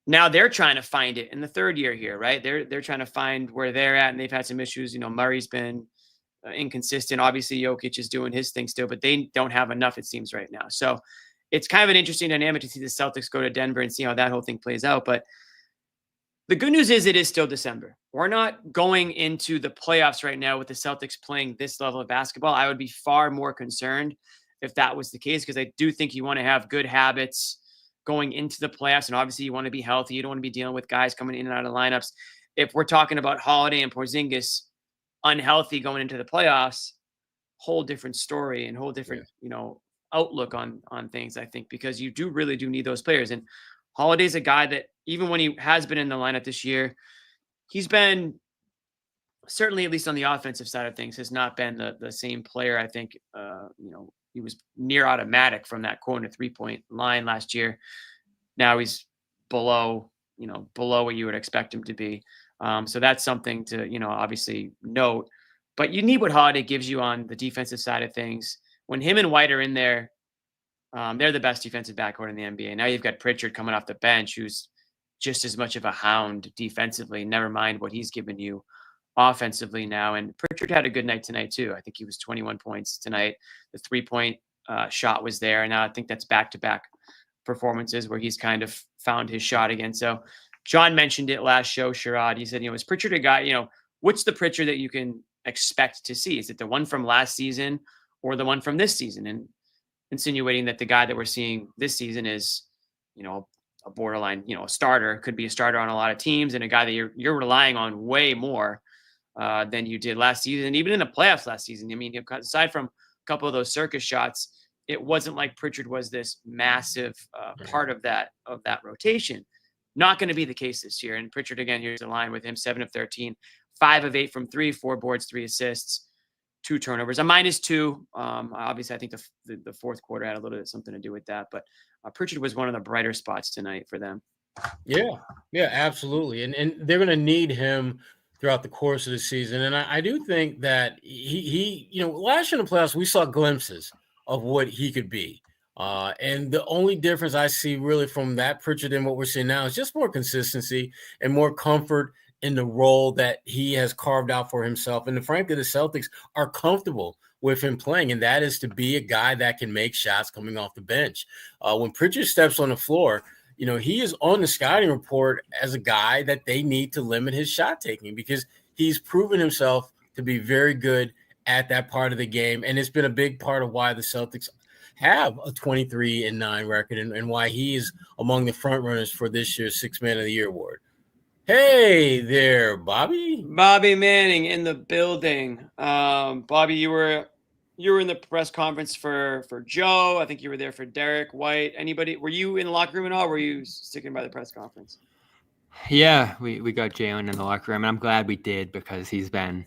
now they're trying to find it in the third year here, right? They're trying to find where they're at, and they've had some issues. You know, Murray's been inconsistent. Obviously, Jokic is doing his thing still, but they don't have enough, it seems, right now. So it's kind of an interesting dynamic to see the Celtics go to Denver and see how that whole thing plays out. But the good news is it is still December. We're not going into the playoffs right now with the Celtics playing this level of basketball. I would be far more concerned if that was the case, because I do think you want to have good habits going into the playoffs. And obviously you want to be healthy. You don't want to be dealing with guys coming in and out of lineups. If we're talking about Holiday and Porzingis unhealthy going into the playoffs, whole different story and whole different, outlook on things, I think, because you really do need those players. And Holiday's a guy that even when he has been in the lineup this year, he's been certainly, at least on the offensive side of things, has not been the same player. I think, he was near automatic from that corner 3-point line last year. Now he's below what you would expect him to be. So that's something to, obviously note. But you need what Holiday gives you on the defensive side of things. When him and White are in there, they're the best defensive backcourt in the NBA. Now you've got Pritchard coming off the bench, who's just as much of a hound defensively. Never mind what he's given you offensively now. And Pritchard had a good night tonight too. I think he was 21 points tonight. The 3-point shot was there. And now I think that's back-to-back performances where he's kind of found his shot again. So John mentioned it last show, Sherrod. He said, is Pritchard a guy, what's the Pritchard that you can expect to see? Is it the one from last season or the one from this season? And insinuating that the guy that we're seeing this season is, a borderline, a starter, could be a starter on a lot of teams, and a guy that you're relying on way more than you did last season. And even in the playoffs last season, I mean, aside from a couple of those circus shots, it wasn't like Pritchard was this massive part of that rotation. Not going to be the case this year. And Pritchard, again, here's the line with him: 7 of 13, 5 of 8 from 3, 4 boards, 3 assists, 2 turnovers, a -2. Obviously, I think the fourth quarter had a little bit something to do with that. But Pritchard was one of the brighter spots tonight for them. Yeah, absolutely. And they're going to need him throughout the course of the season. And I do think that he last year in the playoffs, we saw glimpses of what he could be. And the only difference I see really from that Pritchard and what we're seeing now is just more consistency and more comfort in the role that he has carved out for himself. And frankly, the Celtics are comfortable with him playing, and that is to be a guy that can make shots coming off the bench. When Pritchard steps on the floor, he is on the scouting report as a guy that they need to limit his shot taking, because he's proven himself to be very good at that part of the game. And it's been a big part of why the Celtics have a 23-9 record and why he is among the front runners for this year's 6th Man of the Year award. Hey there, Bobby. Bobby Manning in the building. Bobby, you were in the press conference for Joe. I think you were there for Derek White. Anybody? Were you in the locker room at all? Or were you sticking by the press conference? Yeah, we got Jalen in the locker room, and I'm glad we did, because he's been,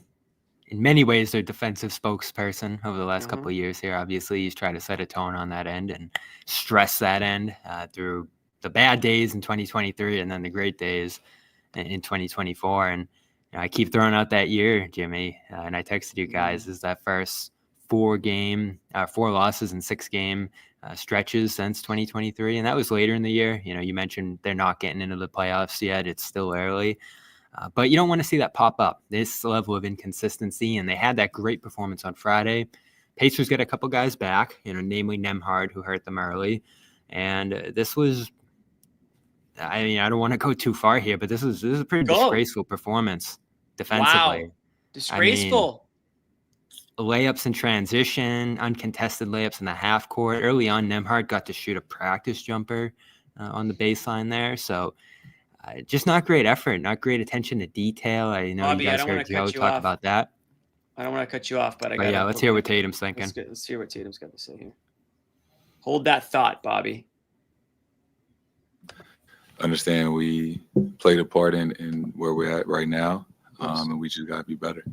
in many ways, their defensive spokesperson over the last couple of years here. Obviously, he's trying to set a tone on that end and stress that end through the bad days in 2023 and then the great days in 2024. And I keep throwing out that year, Jimmy, and I texted you guys, is that first 4 losses and 6 game stretches since 2023. And that was later in the year. You mentioned they're not getting into the playoffs yet. It's still early. But you don't want to see that pop up, this level of inconsistency. And they had that great performance on Friday. Pacers get a couple guys back, namely Nembhard, who hurt them early. And this was, I mean, I don't want to go too far here, but this is a pretty disgraceful performance defensively. Wow. Disgraceful. I mean, layups in transition, uncontested layups in the half court. Early on, Nembhard got to shoot a practice jumper on the baseline there. So just not great effort, not great attention to detail. I know Bobby, you guys heard Joe talk about that. I don't want to cut you off, but I But got. yeah, let's hear what Tatum's thinking. Let's hear what Tatum's got to say here. Hold that thought, Bobby. Understand we played a part in where we're at right now, and we just got to be better.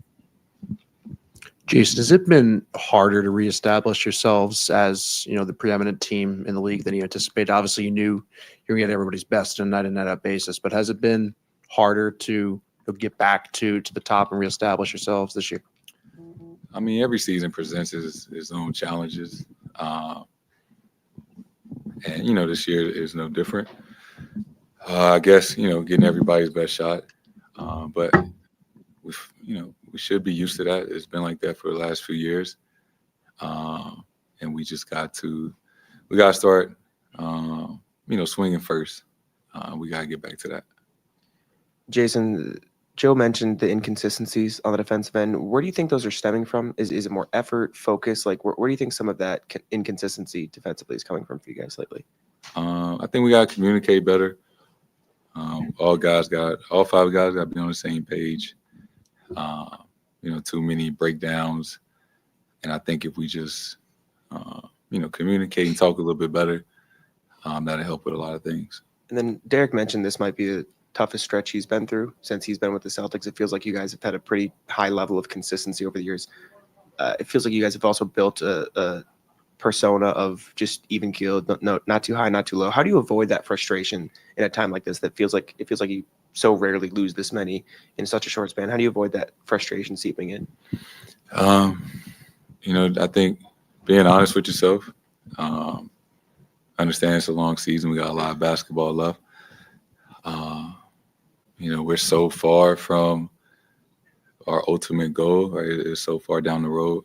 Jason, has it been harder to reestablish yourselves as, the preeminent team in the league than you anticipated? Obviously, you knew you were going to get everybody's best on a night-in, basis, but has it been harder to get back to the top and reestablish yourselves this year? I mean, every season presents its own challenges, and this year is no different. I guess getting everybody's best shot, but we should be used to that. It's been like that for the last few years, and we just got to start, swinging first. We got to get back to that. Jason, Joe mentioned the inconsistencies on the defensive end. Where do you think those are stemming from? Is it more effort, focus? Like, where do you think some of that inconsistency defensively is coming from for you guys lately? I think we got to communicate better. All 5 guys got to be on the same page. Too many breakdowns. And I think if we just, communicate and talk a little bit better, that'll help with a lot of things. And then Derek mentioned this might be the toughest stretch he's been through since he's been with the Celtics. It feels like you guys have had a pretty high level of consistency over the years. It feels like you guys have also built a persona of just even keeled, no, not too high, not too low. How do you avoid that frustration in a time like this that feels like you so rarely lose this many in such a short span? How do you avoid that frustration seeping in? I think being honest with yourself, understand it's a long season. We got a lot of basketball left. We're so far from our ultimate goal, right? It's so far down the road.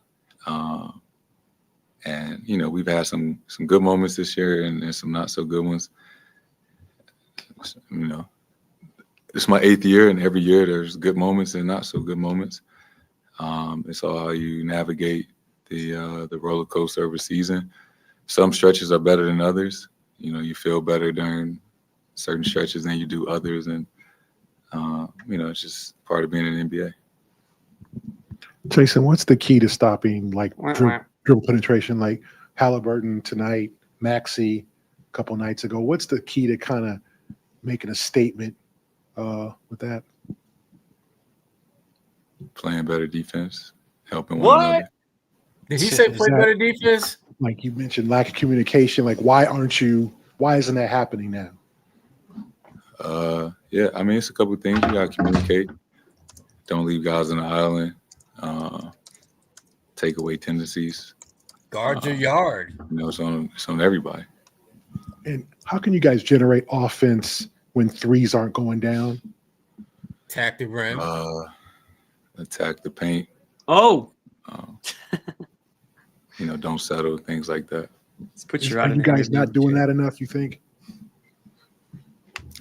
And we've had some good moments this year and some not so good ones. It's my 8th year, and every year there's good moments and not so good moments. It's all how you navigate the roller coaster of a season. Some stretches are better than others. You feel better during certain stretches than you do others, and it's just part of being in the NBA. Jason, what's the key to stopping dribble penetration, like Halliburton tonight, Maxey a couple nights ago? What's the key to kind of making a statement with that? Playing better defense, helping one another. Did he say play better defense? Like you mentioned, lack of communication. Like, why isn't that happening now? Yeah, I mean, it's a couple of things. You got to communicate. Don't leave guys on the island. Take away tendencies. Guard your yard. It's on everybody. And how can you guys generate offense when threes aren't going down? Attack the rim. Attack the paint. Oh. Don't settle, things like that. Let's put you out. Are you guys not doing that enough, you think?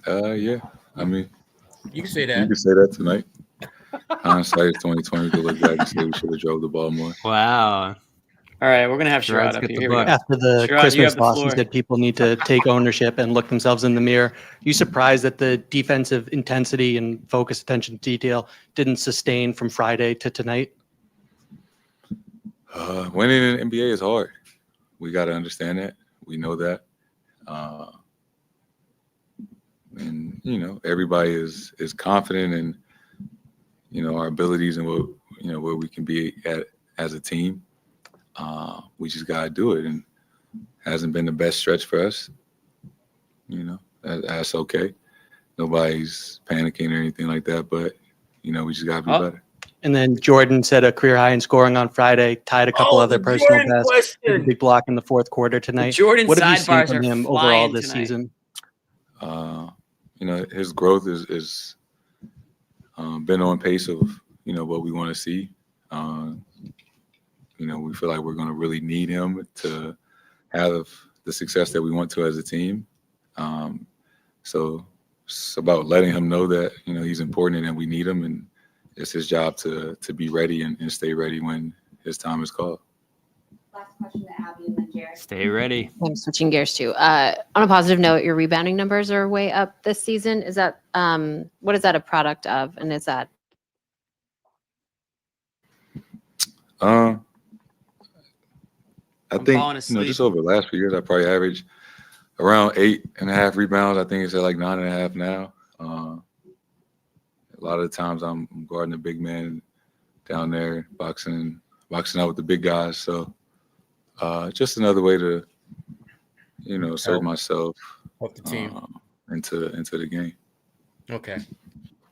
Yeah. I mean, you can say that. You can say that tonight. Hindsight is 2020. We could look back and say we should have drove the ball more. Wow. All right, we're gonna have Sherrod up here. Here we go. After the Sherrod, Christmas loss, he said people need to take ownership and look themselves in the mirror. Are you surprised that the defensive intensity and focus, attention to detail didn't sustain from Friday to tonight? Winning in the NBA is hard. We got to understand that. We know that. And everybody is confident in our abilities and what where we can be at as a team. We just gotta do it, and hasn't been the best stretch for us. That's okay. Nobody's panicking or anything like that, but we just gotta be better. And then Jordan set a career high in scoring on Friday, tied a couple other personal bests. Big block in the fourth quarter tonight. Jordan what have you seen sidebars from are him overall flying this tonight. season? His growth is been on pace of what we want to see. We feel like we're going to really need him to have the success that we want to as a team. So it's about letting him know that he's important and we need him, and it's his job to be ready and stay ready when his time is called. Last question to Abby and then Jared. Stay ready. I'm switching gears too. On a positive note, your rebounding numbers are way up this season. Is that what is that a product of? And is that I I'm think, falling asleep. just over the last few years, I probably averaged around 8.5 rebounds. I think it's at like 9.5 now. A lot of the times I'm guarding a big man down there, boxing out with the big guys. So just another way to, assert myself Help the team. into the game. Okay.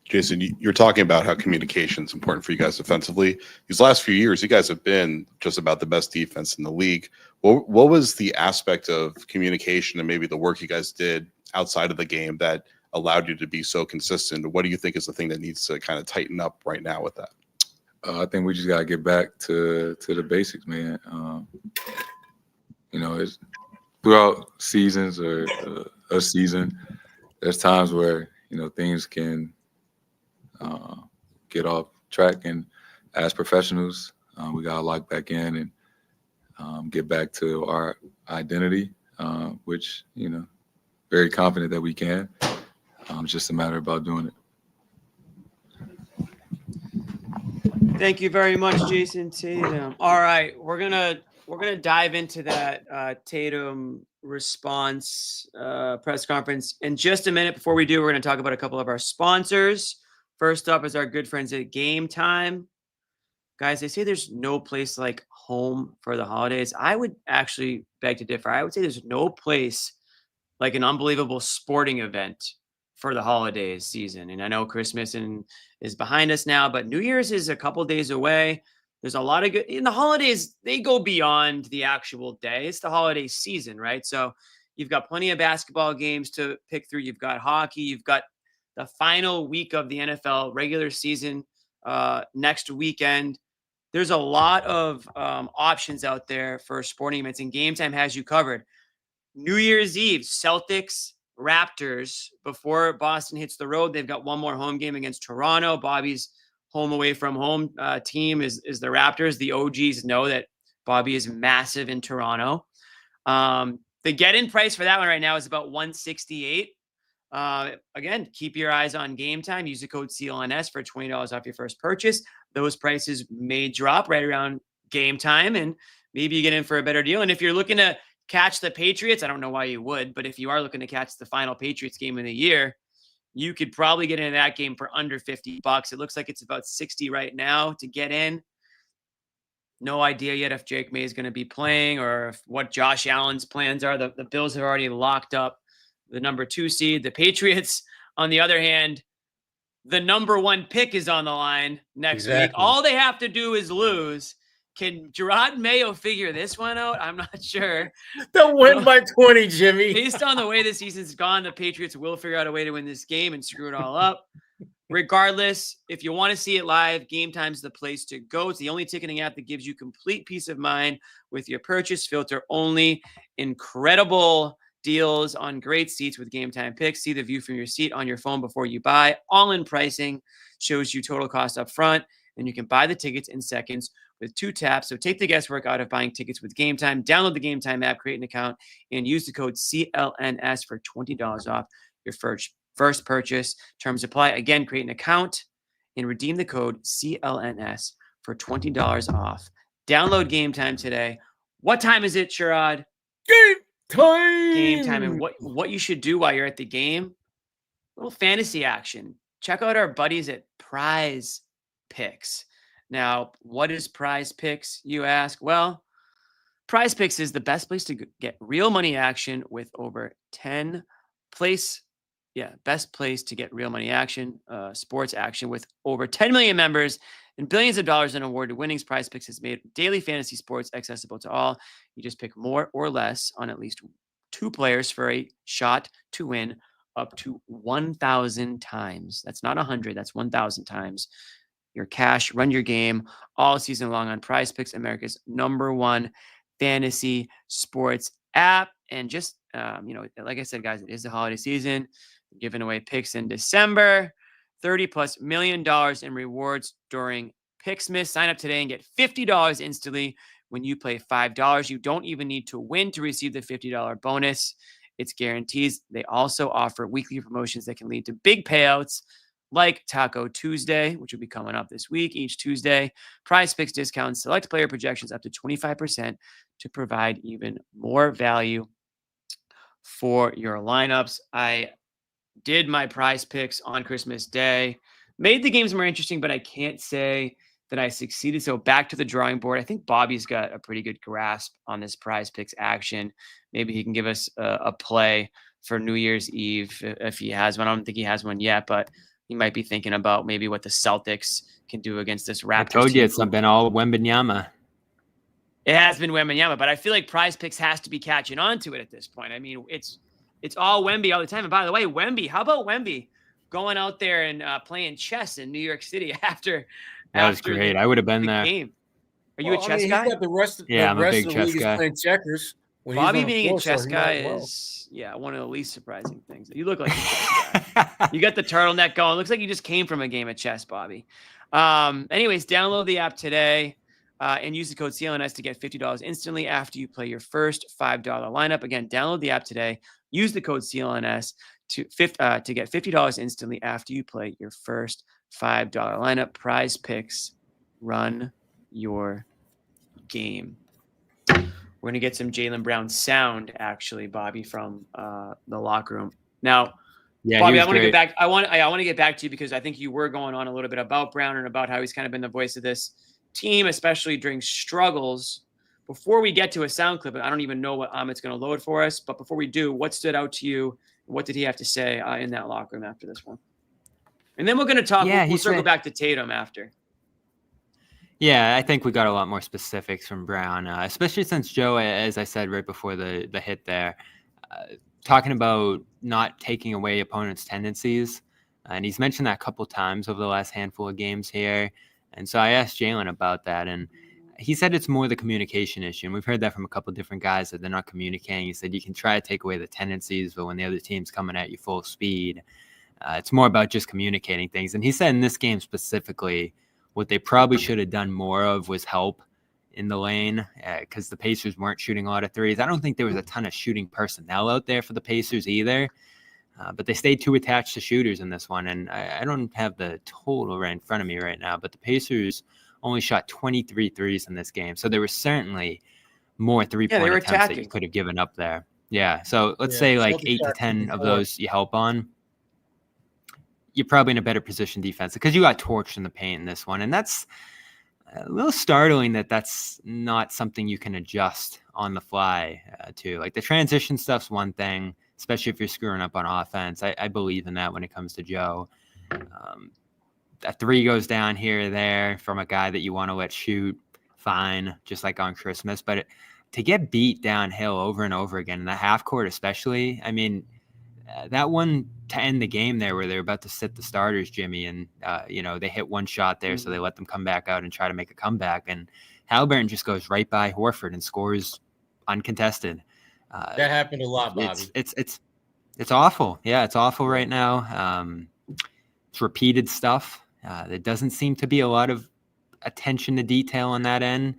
Jason, you're talking about how communication is important for you guys defensively. These last few years, you guys have been just about the best defense in the league. What was the aspect of communication and maybe the work you guys did outside of the game that allowed you to be so consistent? What do you think is the thing that needs to kind of tighten up right now with that? I think we just got to get back to the basics, man. It's throughout seasons or a season, there's times where, things can get off track. And as professionals, we got to lock back in and get back to our identity, which, very confident that we can. It's just a matter about doing it. Thank you very much, Jason Tatum. All right, we're gonna dive into that Tatum response press conference in just a minute. Before we do, we're gonna talk about a couple of our sponsors. First up is our good friends at Game Time. Guys, they say there's no place like home for the holidays. I would actually beg to differ. I would say there's no place like an unbelievable sporting event for the holidays season. And I know Christmas is behind us now, but New Year's is a couple days away. There's a lot of good in the holidays. They go beyond the actual day. It's the holiday season, right? So you've got plenty of basketball games to pick through. You've got hockey. You've got the final week of the NFL regular season next weekend. There's a lot of options out there for sporting events, and Game Time has you covered. New Year's Eve, Celtics, Raptors. Before Boston hits the road, they've got one more home game against Toronto. Bobby's home away from home team is the Raptors. The OGs know that Bobby is massive in Toronto. The get-in price for that one right now is about $168. Again, keep your eyes on Game Time. Use the code CLNS for $20 off your first purchase. Those prices may drop right around game time, and maybe you get in for a better deal. And if you're looking to catch the Patriots, I don't know why you would, but if you are looking to catch the final Patriots game of the year, you could probably get into that game for under $50. It looks like it's about 60 right now to get in. No idea yet if Jake May is going to be playing or what Josh Allen's plans are. The Bills have already locked up the number 2 seed. The Patriots, on the other hand, the number 1 pick is on the line next week. All they have to do is lose. Can Gerard Mayo figure this one out? I'm not sure. They'll win by 20, Jimmy. Based on the way the season's gone, the Patriots will figure out a way to win this game and screw it all up. Regardless, if you want to see it live, Game Time's the place to go. It's the only ticketing app that gives you complete peace of mind with your purchase. Filter only. Incredible deals on great seats with Game Time picks. See the view from your seat on your phone before you buy. All-in pricing shows you total cost up front, and you can buy the tickets in seconds with 2 taps. So take the guesswork out of buying tickets with Game Time. Download the Game Time app, create an account, and use the code CLNS for $20 off your first purchase. Terms apply. Again, create an account and redeem the code CLNS for $20 off. Download Game Time today. What time is it, Sherrod? Game time. And what you should do while you're at the game, a little fantasy action. Check out our buddies at Prize Picks. Now, what is Prize Picks, you ask? Well, Prize Picks is the best place to get real money action with over 10 best place to get real money action, sports action with over 10 million members and billions of dollars in awarded winnings. Prize Picks has made daily fantasy sports accessible to all. You just pick more or less on at least 2 players for a shot to win up to 1,000 times. That's not 100, that's 1,000 times your cash. Run your game all season long on Prize Picks, America's #1 fantasy sports app. And just, like I said, guys, it is the holiday season. We're giving away picks in December, $30+ million in rewards during Picksmas. Sign up today and get $50 instantly when you play $5. You don't even need to win to receive the $50 bonus. It's guarantees. They also offer weekly promotions that can lead to big payouts like Taco Tuesday, which will be coming up this week. Each Tuesday, Prize Picks discounts, select player projections up to 25% to provide even more value for your lineups. I did my Prize Picks on Christmas Day, made the games more interesting, but I can't say that I succeeded. So back to the drawing board. I think Bobby's got a pretty good grasp on this Prize Picks action. Maybe he can give us a play for New Year's Eve if he has one. I don't think he has one yet, but he might be thinking about maybe what the Celtics can do against this Raptors I told you team. it's been all Wembanyama. It has been Wembanyama, but I feel like Prize Picks has to be catching on to it at this point. I mean, it's all Wemby all the time. And by the way, Wemby, how about Wemby going out there and playing chess in New York City after That was great. I would have been there. game? Are you a chess He guy? got the rest. Yeah, I'm a rest big of the chess league is guy. playing checkers. When he's Bobby on the being a floor, so chess he guy might well. is one of the least surprising things. You look like a chess guy. You got the turtleneck going. Looks like you just came from a game of chess, Bobby. Anyways, download the app today and use the code CLNS to get $50 instantly after you play your first $5 lineup. Again, download the app today. Use the code CLNS to get $50 instantly after you play your first $5 lineup. Prize Picks, run your game. We're going to get some Jaylen Brown sound, actually, Bobby, from the locker room. Now, Yeah, Bobby, he I was want to get great. back. I want to get back to you because I think you were going on a little bit about Brown and about how he's kind of been the voice of this team, especially during struggles. Before we get to a sound clip, I don't even know what Amit's going to load for us. But before we do, what stood out to you? What did he have to say in that locker room after this one? And then we're going to talk. Yeah, we'll he circle said- back to Tatum after. Yeah, I think we got a lot more specifics from Brown, especially since Joe, as I said right before the hit there, talking about not taking away opponents' tendencies. And he's mentioned that a couple times over the last handful of games here. And so I asked Jaylen about that, and he said it's more the communication issue. And we've heard that from a couple different guys that they're not communicating. He said you can try to take away the tendencies, but when the other team's coming at you full speed, it's more about just communicating things. And he said in this game specifically, what they probably should have done more of was help in the lane because the Pacers weren't shooting a lot of threes. I don't think there was a ton of shooting personnel out there for the Pacers either, but they stayed too attached to shooters in this one. And I don't have the total right in front of me right now, but the Pacers only shot 23 threes in this game. So there were certainly more three-point were attempts that you attacking. could have given up there. Yeah, so let's Yeah, say like Celtics 8 to shot 10 of 54. those you help on. You're probably in a better position defense because you got torched in the paint in this one. And that's a little startling that that's not something you can adjust on the fly to. Like the transition stuff's one thing, especially if you're screwing up on offense. I believe in that when it comes to Joe. A three goes down here or there from a guy that you want to let shoot, fine, just like on Christmas. But to get beat downhill over and over again in the half court especially, I mean, that one to end the game there where they're about to sit the starters, Jimmy, and, they hit one shot there, so they let them come back out and try to make a comeback. And Halliburton just goes right by Horford and scores uncontested. That happened a lot, Bobby. It's awful. Yeah, it's awful right now. It's repeated stuff. There doesn't seem to be a lot of attention to detail on that end.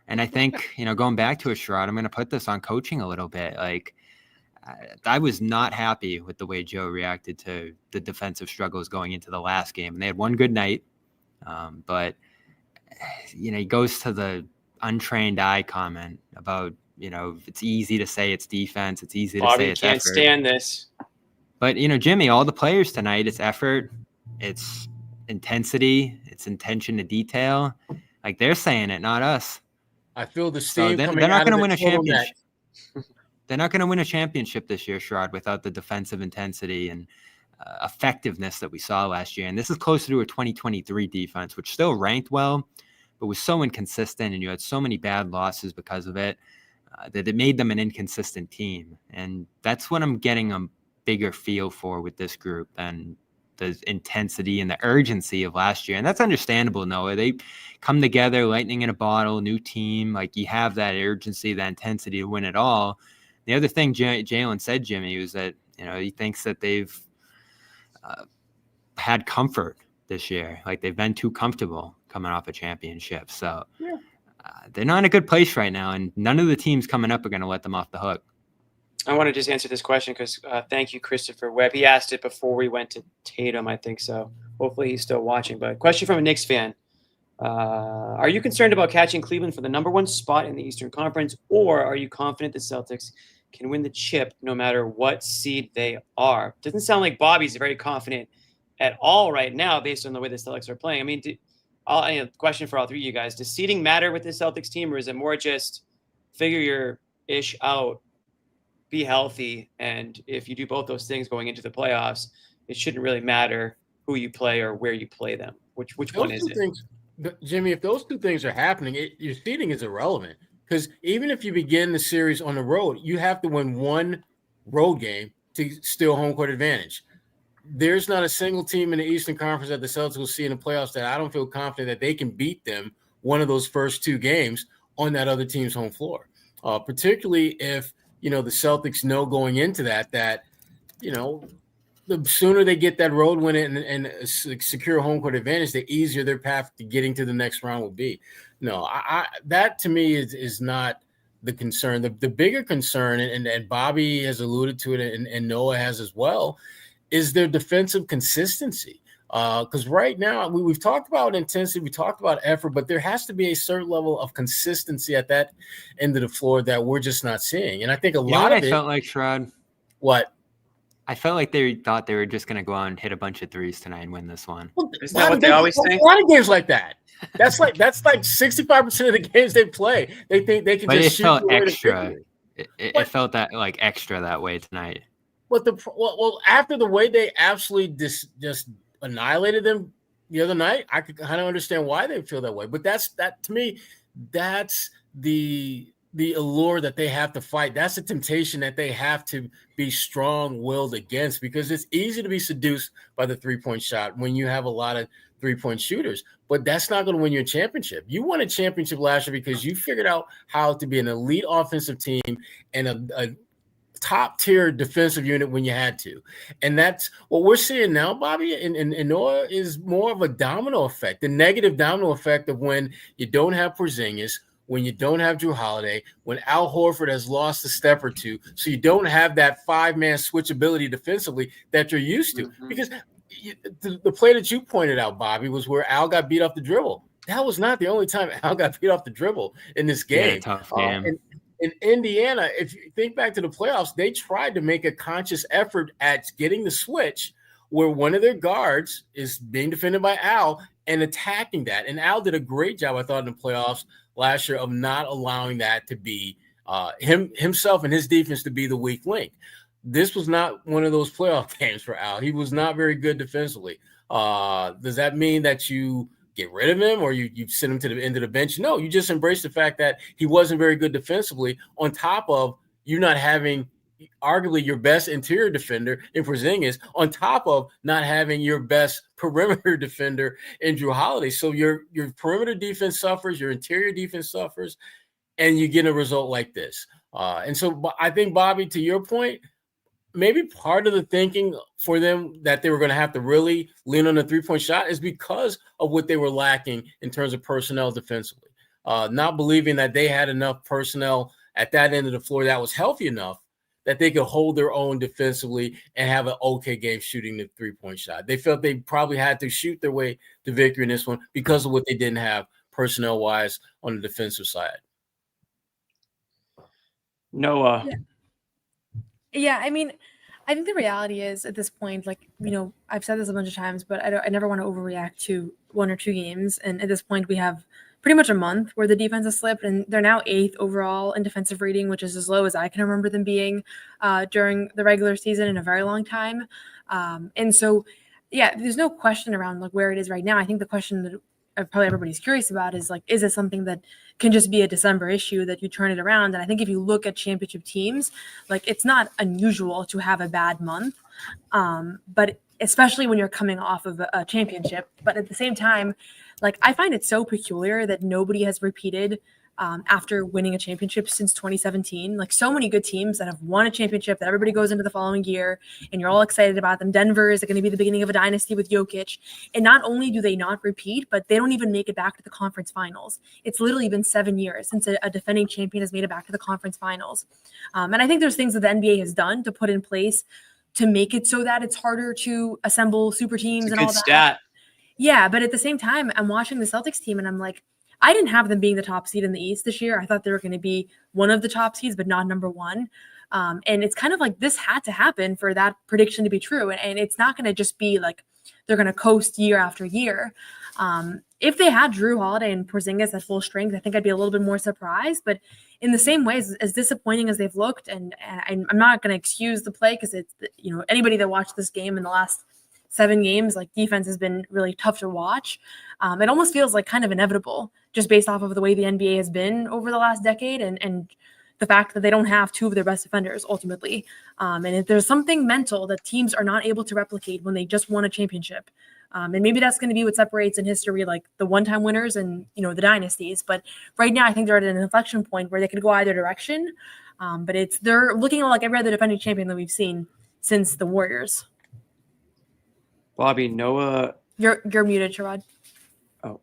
And I think, going back to a Sherrod, I'm going to put this on coaching a little bit. Like, I was not happy with the way Joe reacted to the defensive struggles going into the last game. And they had one good night, but he goes to the untrained eye comment about, it's easy to say it's defense. It's easy to say Bobby it's can't effort. stand this. But, Jimmy, all the players tonight, it's effort, it's intensity, it's intention to detail. Like they're saying it, not us. I feel the So steam they're coming not out going of to win the a turtleneck. championship. They're not going to win a championship this year, Sherrod, without the defensive intensity and effectiveness that we saw last year. And this is closer to a 2023 defense, which still ranked well, but was so inconsistent, and you had so many bad losses because of it that it made them an inconsistent team. And that's what I'm getting a bigger feel for with this group than the intensity and the urgency of last year. And that's understandable, Noah. They come together, lightning in a bottle, new team. Like you have that urgency, that intensity to win it all. The other thing Jaylen said, Jimmy, was that, he thinks that they've had comfort this year. Like they've been too comfortable coming off a championship. So they're not in a good place right now. And none of the teams coming up are going to let them off the hook. I want to just answer this question because thank you, Christopher Webb. He asked it before we went to Tatum, I think so. Hopefully he's still watching. But question from a Knicks fan. Are you concerned about catching Cleveland for the number one spot in the Eastern Conference, or are you confident the Celtics can win the chip no matter what seed they are? Doesn't sound like Bobby's very confident at all right now based on the way the Celtics are playing. I mean, question for all three of you guys. Does seeding matter with the Celtics team, or is it more just figure your ish out, be healthy, and if you do both those things going into the playoffs, it shouldn't really matter who you play or where you play them? Which one is it? Jimmy, if those two things are happening, your seeding is irrelevant because even if you begin the series on the road, you have to win one road game to steal home court advantage. There's not a single team in the Eastern Conference that the Celtics will see in the playoffs that I don't feel confident that they can beat them one of those first two games on that other team's home floor, particularly if, the Celtics know going into that, the sooner they get that road win and secure home court advantage, the easier their path to getting to the next round will be. No, that to me is not the concern. The bigger concern, and Bobby has alluded to it, and Noah has as well, is their defensive consistency. Because right now we've talked about intensity, we talked about effort, but there has to be a certain level of consistency at that end of the floor that we're just not seeing. And I think a lot of I felt like, Sherrod? What? I felt like they thought they were just going to go out and hit a bunch of threes tonight and win this one. Isn't that what they always think? A lot of games like that. That's like 65% of the games they play. They think they can but just it shoot felt away extra. It felt that like extra that way tonight. But after the way they absolutely just annihilated them the other night, I could kind of understand why they feel that way. But to me, that's the allure that they have to fight. That's the temptation that they have to be strong-willed against, because it's easy to be seduced by the three-point shot when you have a lot of three-point shooters. But that's not going to win you a championship. You won a championship last year because you figured out how to be an elite offensive team and a top-tier defensive unit when you had to. And that's what we're seeing now, Bobby, and Noah, is more of a domino effect, the negative domino effect of when you don't have Porzingis, when you don't have Drew Holiday, when Al Horford has lost a step or two, so you don't have that five-man switchability defensively that you're used to. Mm-hmm. Because the play that you pointed out, Bobby, was where Al got beat off the dribble. That was not the only time Al got beat off the dribble in this game. Yeah, tough game. In Indiana, if you think back to the playoffs, they tried to make a conscious effort at getting the switch where one of their guards is being defended by Al and attacking that. And Al did a great job, I thought, in the playoffs last year of not allowing that to be himself and his defense to be the weak link. This was not one of those playoff games for Al. He was not very good defensively. Does that mean that you get rid of him or you send him to the end of the bench? No, you just embrace the fact that he wasn't very good defensively, on top of you not having arguably your best interior defender in Porzingis, on top of not having your best perimeter defender in Drew Holiday. So your perimeter defense suffers, your interior defense suffers, and you get a result like this. And so I think, Bobby, to your point, maybe part of the thinking for them that they were going to have to really lean on the three-point shot is because of what they were lacking in terms of personnel defensively. Not believing that they had enough personnel at that end of the floor that was healthy enough that they could hold their own defensively and have an okay game shooting the three-point shot. They felt they probably had to shoot their way to victory in this one because of what they didn't have personnel-wise on the defensive side. Noah. Yeah, I mean, I think the reality is at this point, like, I've said this a bunch of times, but I never want to overreact to one or two games. And at this point, we have pretty much a month where the defense has slipped, and they're now 8th overall in defensive rating, which is as low as I can remember them being during the regular season in a very long time. And so, yeah, there's no question around like where it is right now. I think the question that probably everybody's curious about is like, is it something that can just be a December issue that you turn it around? And I think if you look at championship teams, like it's not unusual to have a bad month, but especially when you're coming off of a championship. But at the same time, like I find it so peculiar that nobody has repeated after winning a championship since 2017. Like so many good teams that have won a championship that everybody goes into the following year and you're all excited about them. Denver is going to be the beginning of a dynasty with Jokic. And not only do they not repeat, but they don't even make it back to the conference finals. It's literally been 7 years since a defending champion has made it back to the conference finals. And I think there's things that the NBA has done to put in place to make it so that it's harder to assemble super teams and all that. Stat. Yeah, but at the same time, I'm watching the Celtics team and I'm like, I didn't have them being the top seed in the East this year. I thought they were going to be one of the top seeds, but not number one. And it's kind of like this had to happen for that prediction to be true. And it's not going to just be like they're going to coast year after year. If they had Drew Holiday and Porzingis at full strength, I think I'd be a little bit more surprised. But in the same way, as disappointing as they've looked, and I'm not going to excuse the play because it's, anybody that watched this game in the last 7 games, like defense has been really tough to watch. It almost feels like kind of inevitable just based off of the way the NBA has been over the last decade and the fact that they don't have 2 of their best defenders ultimately. And if there's something mental that teams are not able to replicate when they just won a championship. And maybe that's going to be what separates in history, like the one-time winners and, the dynasties. But right now, I think they're at an inflection point where they could go either direction. But they're looking like every other defending champion that we've seen since the Warriors. Bobby, Noah. You're muted, Sherrod. Oh.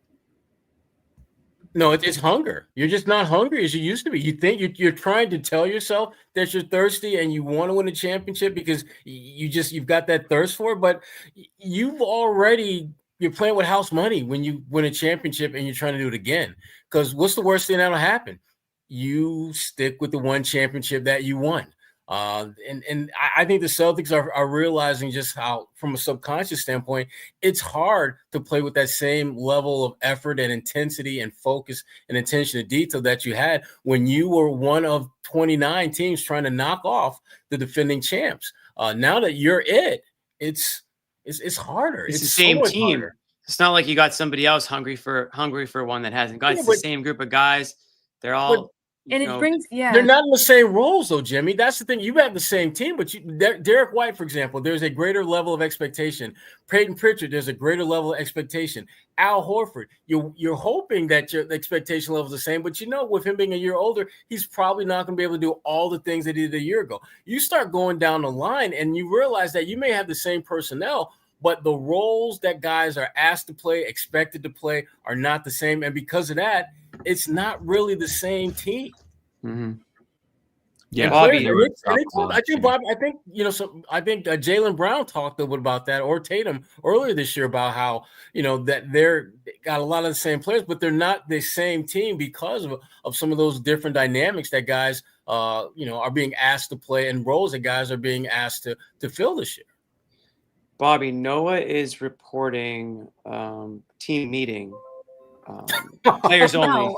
No, it's hunger. You're just not hungry as you used to be. You think you're trying to tell yourself that you're thirsty and you want to win a championship because you've got that thirst for it, but you're playing with house money when you win a championship and you're trying to do it again. Because what's the worst thing that'll happen? You stick with the one championship that you won. And I think the Celtics are realizing just how, from a subconscious standpoint, it's hard to play with that same level of effort and intensity and focus and attention to detail that you had when you were one of 29 teams trying to knock off the defending champs. Now that you're it's harder. It's the same team. Harder. It's not like you got somebody else hungry for one that hasn't got. It's the same group of guys. They're all. And it brings, they're not in the same roles, though, Jimmy. That's the thing. You have the same team, but Derek White, for example, there's a greater level of expectation. Peyton Pritchard, there's a greater level of expectation. Al Horford, you're hoping that your expectation level is the same, but with him being a year older, he's probably not going to be able to do all the things that he did a year ago. You start going down the line, and you realize that you may have the same personnel, but the roles that guys are asked to play, expected to play, are not the same. And because of that, it's not really the same team. Mm-hmm. Yeah, Bobby. I think Jaylen Brown talked a little bit about that, or Tatum earlier this year, about how that they're got a lot of the same players, but they're not the same team because of some of those different dynamics that guys are being asked to play and roles that guys are being asked to fill this year. Bobby, Noah is reporting team meeting. Players only.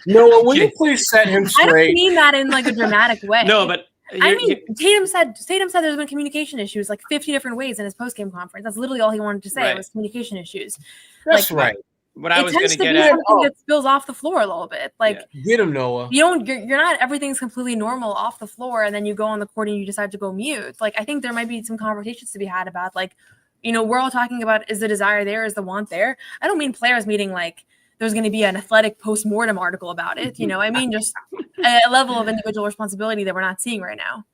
No, will you please set him straight? I don't mean that in like a dramatic way. No, but Tatum said there's been communication issues like 50 different ways in his post-game conference. That's literally all he wanted to say was communication issues. That's right. What I was going to get at something that spills off the floor a little bit. Like get him, Noah. You're not everything's completely normal off the floor, and then you go on the court and you decide to go mute. Like I think there might be some conversations to be had about like. We're all talking about, is the desire there? Is the want there? I don't mean players meeting like there's going to be an athletic post-mortem article about it. I mean just a level of individual responsibility that we're not seeing right now.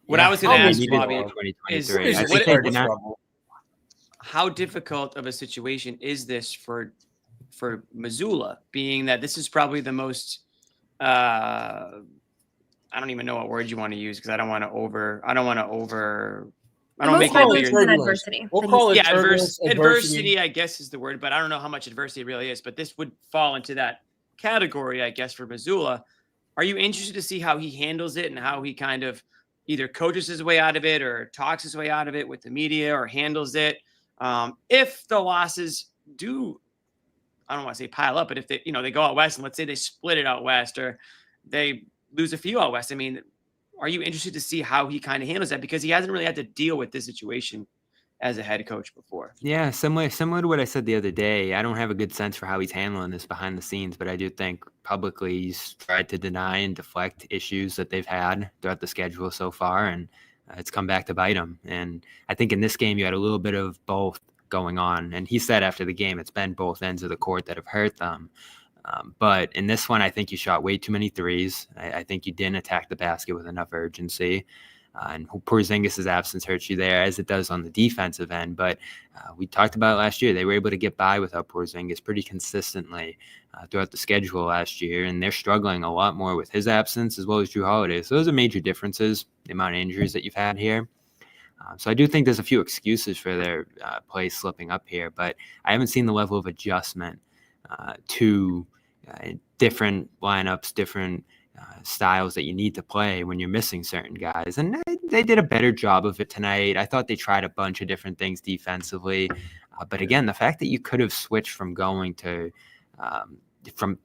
What I was going to ask Bobby is how difficult of a situation is this for Missoula, being that this is probably the most I don't even know what word you want to use because I don't want to over make it adversity. We'll call it adversity, I guess is the word, but I don't know how much adversity really is. But this would fall into that category, I guess, for Missoula. Are you interested to see how he handles it and how he kind of either coaches his way out of it or talks his way out of it with the media or handles it? If the losses do, I don't want to say pile up, but if they, they go out west and let's say they split it out west or they lose a few out west, I mean, are you interested to see how he kind of handles that? Because he hasn't really had to deal with this situation as a head coach before. Yeah, similar to what I said the other day. I don't have a good sense for how he's handling this behind the scenes, but I do think publicly he's tried to deny and deflect issues that they've had throughout the schedule so far, and it's come back to bite him. And I think in this game you had a little bit of both going on. And he said after the game it's been both ends of the court that have hurt them. But in this one, I think you shot way too many threes. I think you didn't attack the basket with enough urgency. And Porzingis' absence hurts you there, as it does on the defensive end. But we talked about it last year. They were able to get by without Porzingis pretty consistently throughout the schedule last year. And they're struggling a lot more with his absence as well as Drew Holiday. So those are major differences, the amount of injuries that you've had here. So I do think there's a few excuses for their play slipping up here. But I haven't seen the level of adjustment to different lineups, different styles that you need to play when you're missing certain guys. And they did a better job of it tonight. I thought they tried a bunch of different things defensively. But again, the fact that you could have switched from going to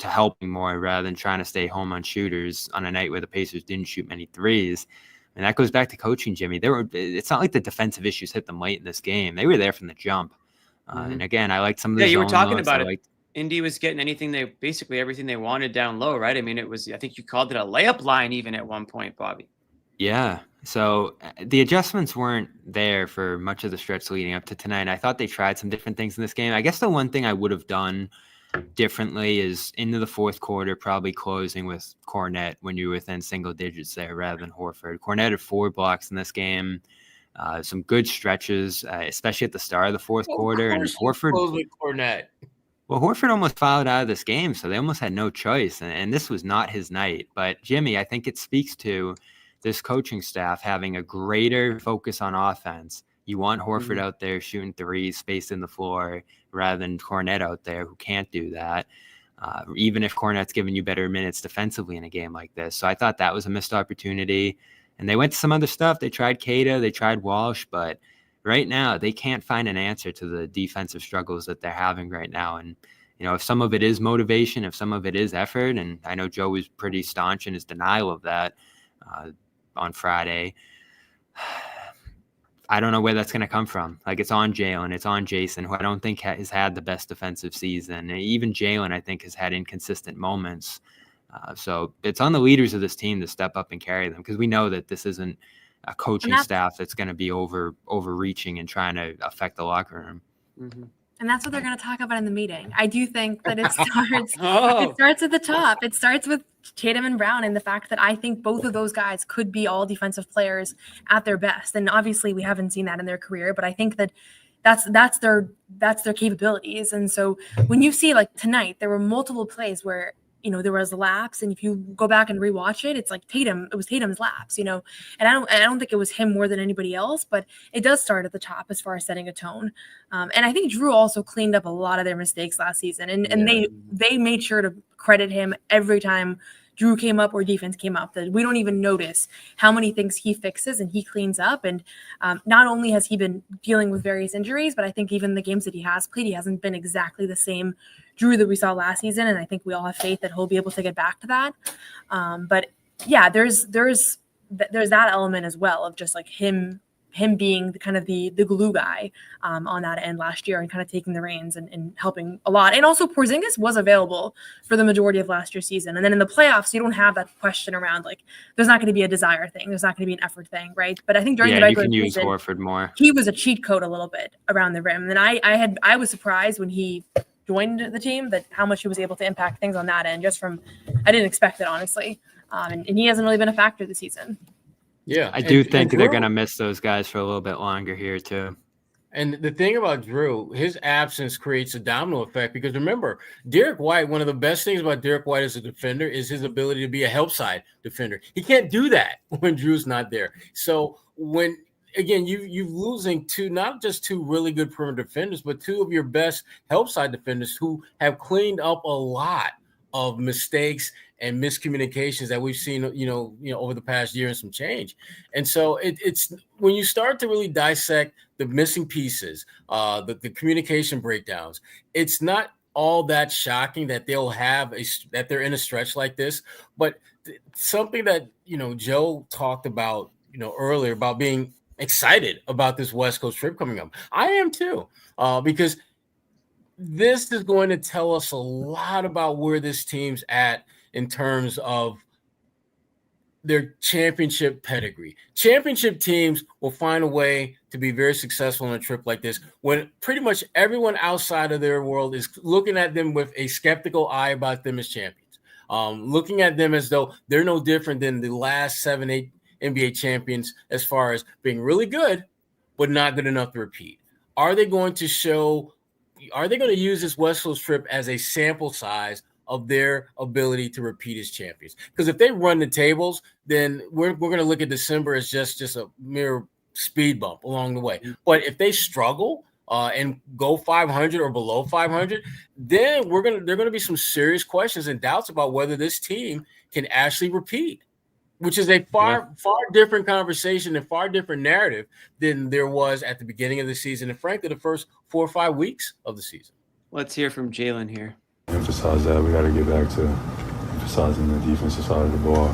helping more rather than trying to stay home on shooters on a night where the Pacers didn't shoot many threes. And that goes back to coaching, Jimmy. It's not like the defensive issues hit them late in this game. They were there from the jump. And again, I liked some of the you were zone talking looks. about it. Indy was getting basically everything they wanted down low, right? I mean, I think you called it a layup line even at one point, Bobby. Yeah. So the adjustments weren't there for much of the stretch leading up to tonight. I thought they tried some different things in this game. I guess the one thing I would have done differently is into the fourth quarter, probably closing with Cornette when you're within single digits there rather than Horford. Cornette had 4 blocks in this game. Some good stretches, especially at the start of the fourth quarter. And Horford with Cornette. Well, Horford almost fouled out of this game, so they almost had no choice. And this was not his night. But, Jimmy, I think it speaks to this coaching staff having a greater focus on offense. You want Horford out there shooting threes, spacing the floor, rather than Cornette out there who can't do that, even if Cornette's giving you better minutes defensively in a game like this. So I thought that was a missed opportunity. And they went to some other stuff. They tried Keita, they tried Walsh, but right now they can't find an answer to the defensive struggles that they're having right now. And, if some of it is motivation, if some of it is effort, and I know Joe was pretty staunch in his denial of that on Friday, I don't know where that's going to come from. Like, it's on Jalen, it's on Jason, who I don't think has had the best defensive season. And even Jalen, I think, has had inconsistent moments. So it's on the leaders of this team to step up and carry them, because we know that this isn't a coaching staff that's going to be overreaching and trying to affect the locker room. Mm-hmm. And that's what they're going to talk about in the meeting. I do think that it starts. It starts at the top. It starts with Tatum and Brown, and the fact that I think both of those guys could be all defensive players at their best. And obviously, we haven't seen that in their career, but I think that that's their capabilities. And so when you see, like, tonight, there were multiple plays where there was a lapse, and if you go back and rewatch it, it's like it was Tatum's lapse, and I don't think it was him more than anybody else, but it does start at the top as far as setting a tone. And I think Drew also cleaned up a lot of their mistakes last season, and they made sure to credit him every time Drew came up or defense came up, that we don't even notice how many things he fixes and he cleans up. And not only has he been dealing with various injuries, but I think even the games that he has played, he hasn't been exactly the same Drew that we saw last season. And I think we all have faith that he'll be able to get back to that. But yeah, there's that element as well of just like him being the kind of the glue guy on that end last year and kind of taking the reins and helping a lot. And also Porzingis was available for the majority of last year's season. And then in the playoffs, you don't have that question around, like, there's not going to be a desire thing. There's not going to be an effort thing, right? But I think during the regular season, season, use Horford more. He was a cheat code a little bit around the rim. And I was surprised when he joined the team that how much he was able to impact things on that end, I didn't expect it, honestly. And he hasn't really been a factor this season. Yeah, I do think they're going to miss those guys for a little bit longer here too. And the thing about Drew, his absence creates a domino effect, because remember, Derek White, one of the best things about Derek White as a defender is his ability to be a help side defender. He can't do that when Drew's not there. So when, again, you're losing not just two really good perimeter defenders, but two of your best help side defenders who have cleaned up a lot of mistakes and miscommunications that we've seen, over the past year and some change. And so it's when you start to really dissect the missing pieces, the communication breakdowns, it's not all that shocking that that they're in a stretch like this. But something that, Joe talked about, earlier about being excited about this West Coast trip coming up. I am too, because this is going to tell us a lot about where this team's at in terms of their championship pedigree. Championship teams will find a way to be very successful on a trip like this when pretty much everyone outside of their world is looking at them with a skeptical eye about them as champions, looking at them as though they're no different than the last 7-8 NBA champions as far as being really good, but not good enough to repeat. Are they going to use this West Coast trip as a sample size of their ability to repeat as champions? Because if they run the tables, then we're going to look at December as just a mere speed bump along the way. But if they struggle and go 500 or below 500, then there are going to be some serious questions and doubts about whether this team can actually repeat, which is a far different conversation and far different narrative than there was at the beginning of the season and frankly the first 4 or 5 weeks of the season. Let's hear from Jalen here. Emphasize that we got to get back to emphasizing the defensive side of the ball.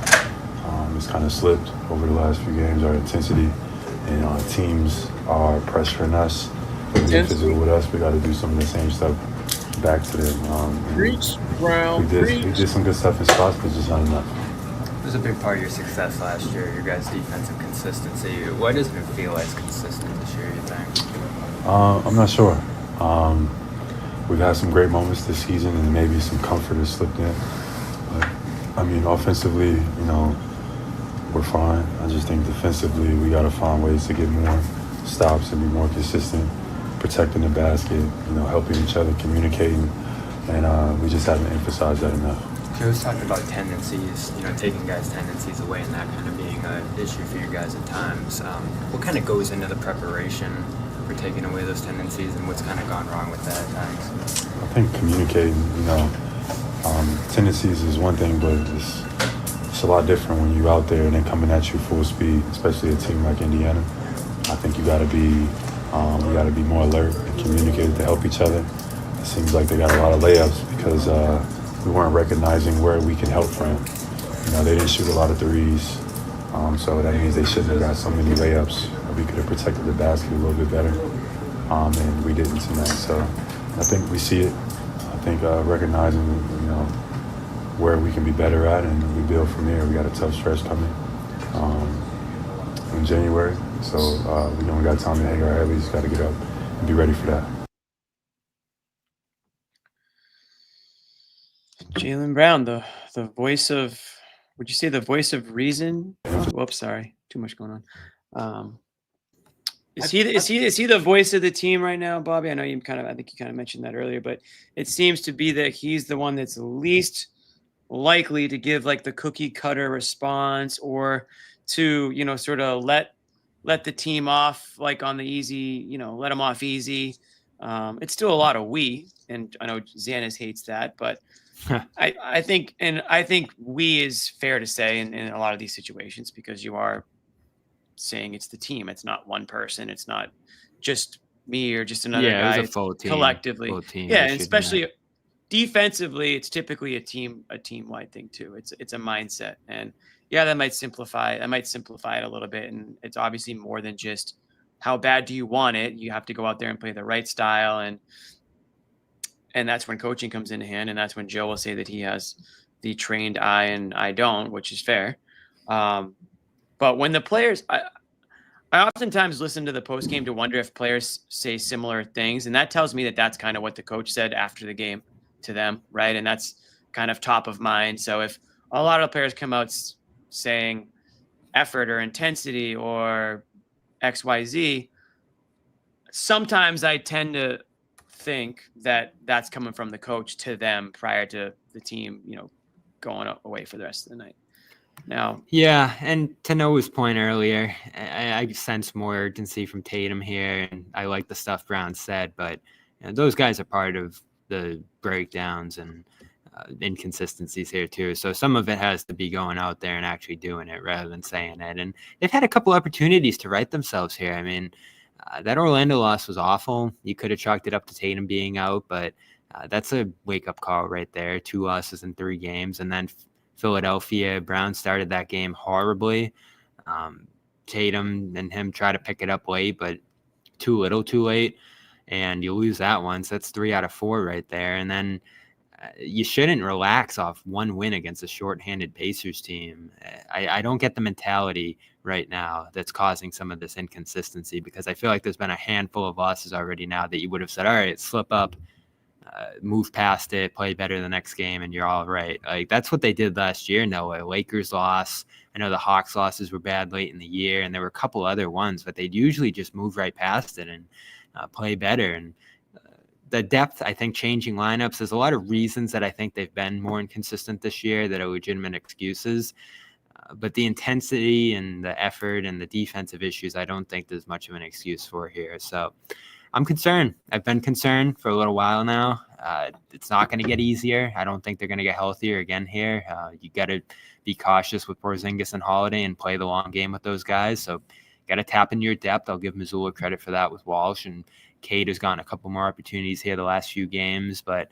It's kind of slipped over the last few games, our intensity, and teams are pressuring us, being physical with us. We got to do some of the same stuff back to them. We did some good stuff in spots, but just not enough. It was a big part of your success last year, your guys' defensive consistency. Why doesn't it feel as consistent this year, you think? I'm not sure. We've had some great moments this season and maybe some comfort has slipped in. But, I mean, offensively, we're fine. I just think defensively we got to find ways to get more stops and be more consistent, protecting the basket, helping each other, communicating, and we just haven't emphasized that enough. Joe's talking about tendencies, taking guys' tendencies away and that kind of being an issue for you guys at times. What kind of goes into the preparation for taking away those tendencies and what's kind of gone wrong with that at times? I think communicating, tendencies is one thing, but it's a lot different when you're out there and they're coming at you full speed, especially a team like Indiana. I think you got to be more alert and communicate to help each other. It seems like they got a lot of layups because we weren't recognizing where we can help from. They didn't shoot a lot of threes, so that means they shouldn't have got so many layups. We could have protected the basket a little bit better, and we didn't tonight. So I think we see it. I think recognizing, where we can be better at, and we build from there. We got a tough stretch coming in January, so we got time to hang our head. We just got to get up and be ready for that. Jaylen Brown, the voice of, would you say the voice of reason? Whoops, sorry, too much going on. Is he the voice of the team right now, Bobby? I know I think you kind of mentioned that earlier, but it seems to be that he's the one that's least likely to give like the cookie cutter response or to, sort of let the team off like on the easy, let them off easy. It's still a lot of we, and I know Xanis hates that, but I think we is fair to say in a lot of these situations because you are saying it's the team. It's not one person. It's not just me or just another guy. It's a full team. Collectively. Full team, and especially defensively, it's typically a team-wide thing too. It's a mindset. And that might simplify it a little bit. And it's obviously more than just how bad do you want it? You have to go out there and play the right style, and that's when coaching comes into hand, and that's when Joe will say that he has the trained eye and I don't, which is fair. But when the players, I oftentimes listen to the postgame to wonder if players say similar things, and that tells me that that's kind of what the coach said after the game to them, right? And that's kind of top of mind. So if a lot of players come out saying effort or intensity or XYZ, sometimes I tend to think that that's coming from the coach to them prior to the team, going away for the rest of the night. Now, and to Noah's point earlier, I sense more urgency from Tatum here, and I like the stuff Brown said, but those guys are part of the breakdowns and inconsistencies here too. So some of it has to be going out there and actually doing it rather than saying it. And they've had a couple opportunities to right themselves here. I mean, that Orlando loss was awful. You could have chalked it up to Tatum being out, but that's a wake-up call right there. 2 losses in 3 games, and then Philadelphia, Brown started that game horribly. Tatum and him try to pick it up late, but too little, too late, and you lose that one. So that's 3 out of 4 right there. And then you shouldn't relax off one win against a shorthanded Pacers team. I don't get the mentality right now that's causing some of this inconsistency, because I feel like there's been a handful of losses already now that you would have said, all right, slip up, move past it, play better the next game, and you're all right. Like, that's what they did last year. No, Lakers loss. I know the Hawks losses were bad late in the year, and there were a couple other ones, but they'd usually just move right past it and play better. And the depth, I think, changing lineups, there's a lot of reasons that I think they've been more inconsistent this year that are legitimate excuses. But the intensity and the effort and the defensive issues, I don't think there's much of an excuse for here. So I'm concerned. I've been concerned for a little while now. It's not going to get easier. I don't think they're going to get healthier again here. You got to be cautious with Porzingis and Holiday and play the long game with those guys. So got to tap into your depth. I'll give Missoula credit for that with Walsh, and Cade has gotten a couple more opportunities here the last few games, but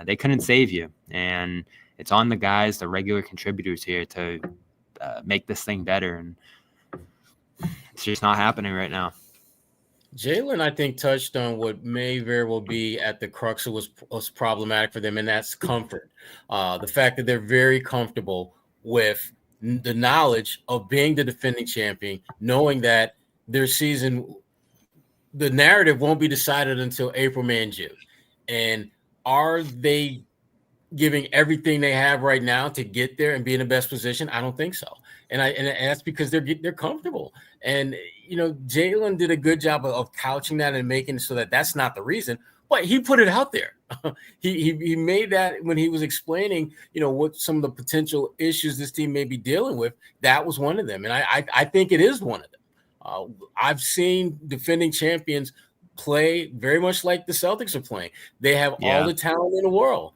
they couldn't save you. And it's on the guys, the regular contributors here, to make this thing better. And it's just not happening right now. Jalen, I think, touched on what may very well be at the crux of was problematic for them, and that's comfort. The fact that they're very comfortable with the knowledge of being the defending champion, knowing that their season, the narrative won't be decided until April, May, and June. And are they giving everything they have right now to get there and be in the best position? I don't think so. And that's because they're comfortable. And, Jalen did a good job of couching that and making it so that that's not the reason, but he put it out there. he made that when he was explaining, what some of the potential issues this team may be dealing with. That was one of them. And I think it is one of them. I've seen defending champions play very much like the Celtics are playing. They have all the talent in the world.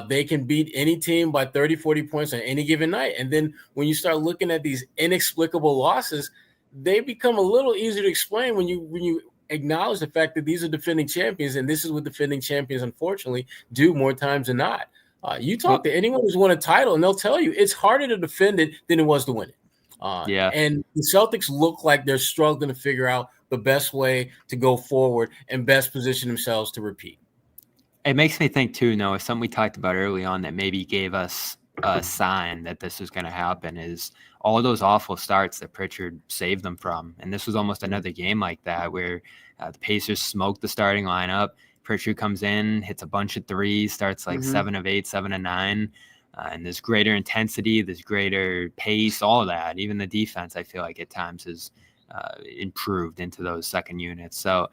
They can beat any team by 30, 40 points on any given night. And then when you start looking at these inexplicable losses, they become a little easier to explain when you acknowledge the fact that these are defending champions, and this is what defending champions, unfortunately, do more times than not. You talk to anyone who's won a title, and they'll tell you it's harder to defend it than it was to win it. And the Celtics look like they're struggling to figure out the best way to go forward and best position themselves to repeat. It makes me think, too, Noah, something we talked about early on that maybe gave us a sign that this was going to happen is all of those awful starts that Pritchard saved them from. And this was almost another game like that where the Pacers smoked the starting lineup. Pritchard comes in, hits a bunch of threes, starts like 7 of 8, 7 of 9. And there's greater intensity, there's greater pace, all of that. Even the defense, I feel like at times has improved into those second units. So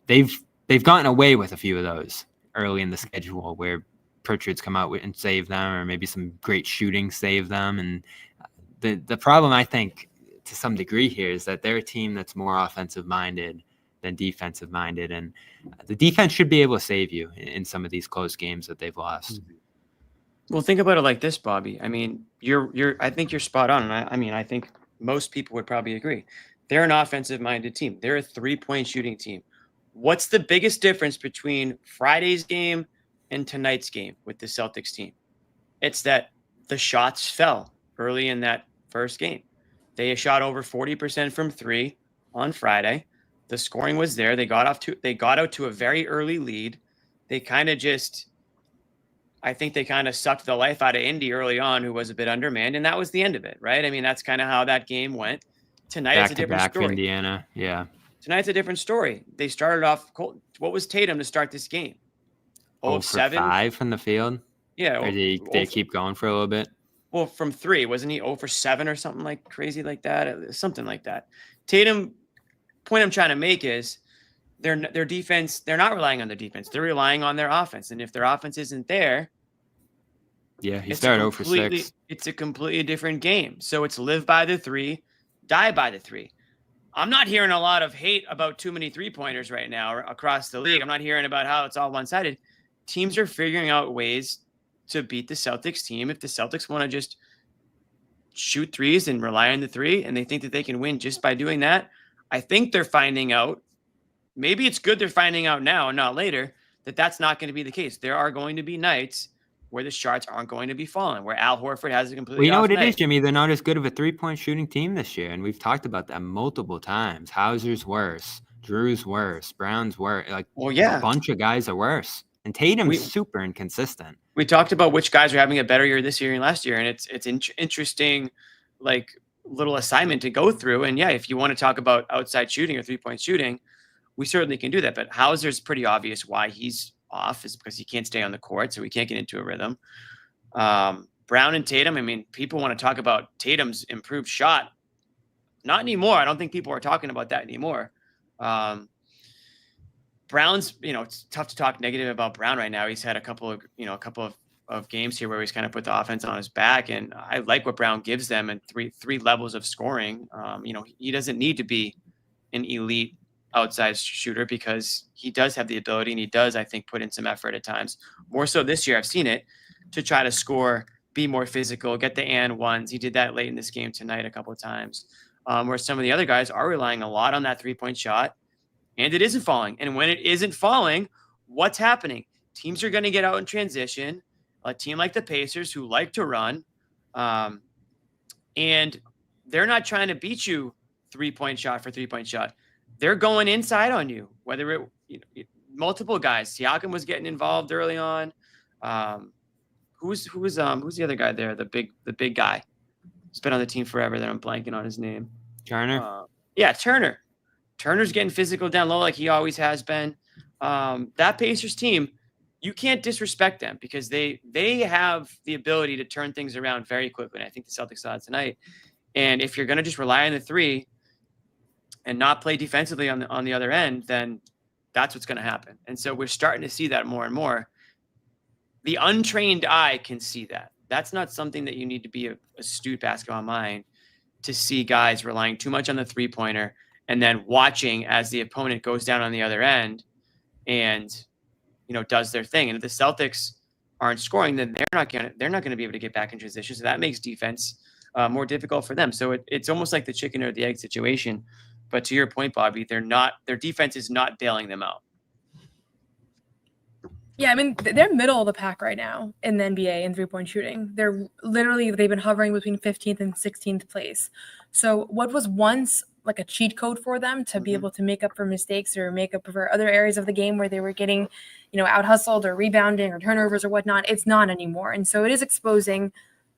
they've gotten away with a few of those early in the schedule where Pritchard's come out and saved them, or maybe some great shooting saved them. And the problem, I think, to some degree here is that they're a team that's more offensive minded than defensive minded. And the defense should be able to save you in some of these close games that they've lost. Well, think about it like this, Bobby. I mean, I think you're spot on. And I think most people would probably agree. They're an offensive minded team. They're a 3-point shooting team. What's the biggest difference between Friday's game and tonight's game with the Celtics team? It's that the shots fell early in that first game. They shot over 40% from 3 on Friday. The scoring was there. They got out to a very early lead. I think they kind of sucked the life out of Indy early on, who was a bit undermanned, and that was the end of it, right? I mean, that's kind of how that game went. Tonight it's a different story. For Indiana, yeah. Tonight's a different story. They started off cold. What was Tatum to start this game? 0 of 7? 5 from the field? Yeah. Or did they keep going for a little bit? Well, from 3, wasn't he 0 for 7 or something like crazy like that? Something like that. Tatum, point I'm trying to make is their defense, they're not relying on their defense. They're relying on their offense. And if their offense isn't there, he started 0 for 6. It's a completely different game. So it's live by the 3, die by the 3. I'm not hearing a lot of hate about too many 3-pointers right now across the league. I'm not hearing about how it's all one-sided. Teams are figuring out ways to beat the Celtics team. If the Celtics want to just shoot threes and rely on the 3, and they think that they can win just by doing that, I think they're finding out, maybe it's good they're finding out now and not later, that that's not going to be the case. There are going to be nights where the shots aren't going to be falling, where Al Horford has a completely you know off what it night. is, Jimmy? They're not as good of a 3-point shooting team this year, and we've talked about that multiple times. Hauser's worse. Drew's worse. Brown's worse. A bunch of guys are worse. And Tatum's super inconsistent. We talked about which guys are having a better year this year and last year, and it's interesting, like little assignment to go through. And yeah, if you want to talk about outside shooting or 3-point shooting, we certainly can do that. But Hauser's pretty obvious why he's off is because he can't stay on the court, so he can't get into a rhythm. Brown and Tatum, I mean, people want to talk about Tatum's improved shot. Not anymore. I don't think people are talking about that anymore. Brown's, it's tough to talk negative about Brown right now. He's had a couple of games here where he's kind of put the offense on his back, and I like what Brown gives them and three levels of scoring. He doesn't need to be an elite outside shooter because he does have the ability, and he does, I think, put in some effort at times. More so this year, I've seen it, to try to score, be more physical, get the and ones. He did that late in this game tonight a couple of times, where some of the other guys are relying a lot on that 3-point shot. And it isn't falling. And when it isn't falling, what's happening? Teams are going to get out in transition. A team like the Pacers, who like to run, and they're not trying to beat you 3-point shot for 3-point shot. They're going inside on you. Whether multiple guys. Siakam was getting involved early on. Who's the other guy there? The big guy. He's been on the team forever. That I'm blanking on his name. Turner. Yeah, Turner. Turner's getting physical down low like he always has been. That Pacers team, you can't disrespect them because they have the ability to turn things around very quickly. And I think the Celtics saw it tonight. And if you're going to just rely on the three and not play defensively on the other end, then that's what's going to happen. And so we're starting to see that more and more. The untrained eye can see that. That's not something that you need to be a astute basketball mind to see guys relying too much on the 3-pointer and then watching as the opponent goes down on the other end and, does their thing. And if the Celtics aren't scoring, then they're not going to be able to get back in transition. So that makes defense more difficult for them. So it's almost like the chicken or the egg situation. But to your point, Bobby, their defense is not bailing them out. Yeah, I mean, they're middle of the pack right now in the NBA in 3-point shooting. They've been hovering between 15th and 16th place. So what was once like a cheat code for them to be able to make up for mistakes or make up for other areas of the game where they were getting, out hustled or rebounding or turnovers or whatnot, it's not anymore. And so it is exposing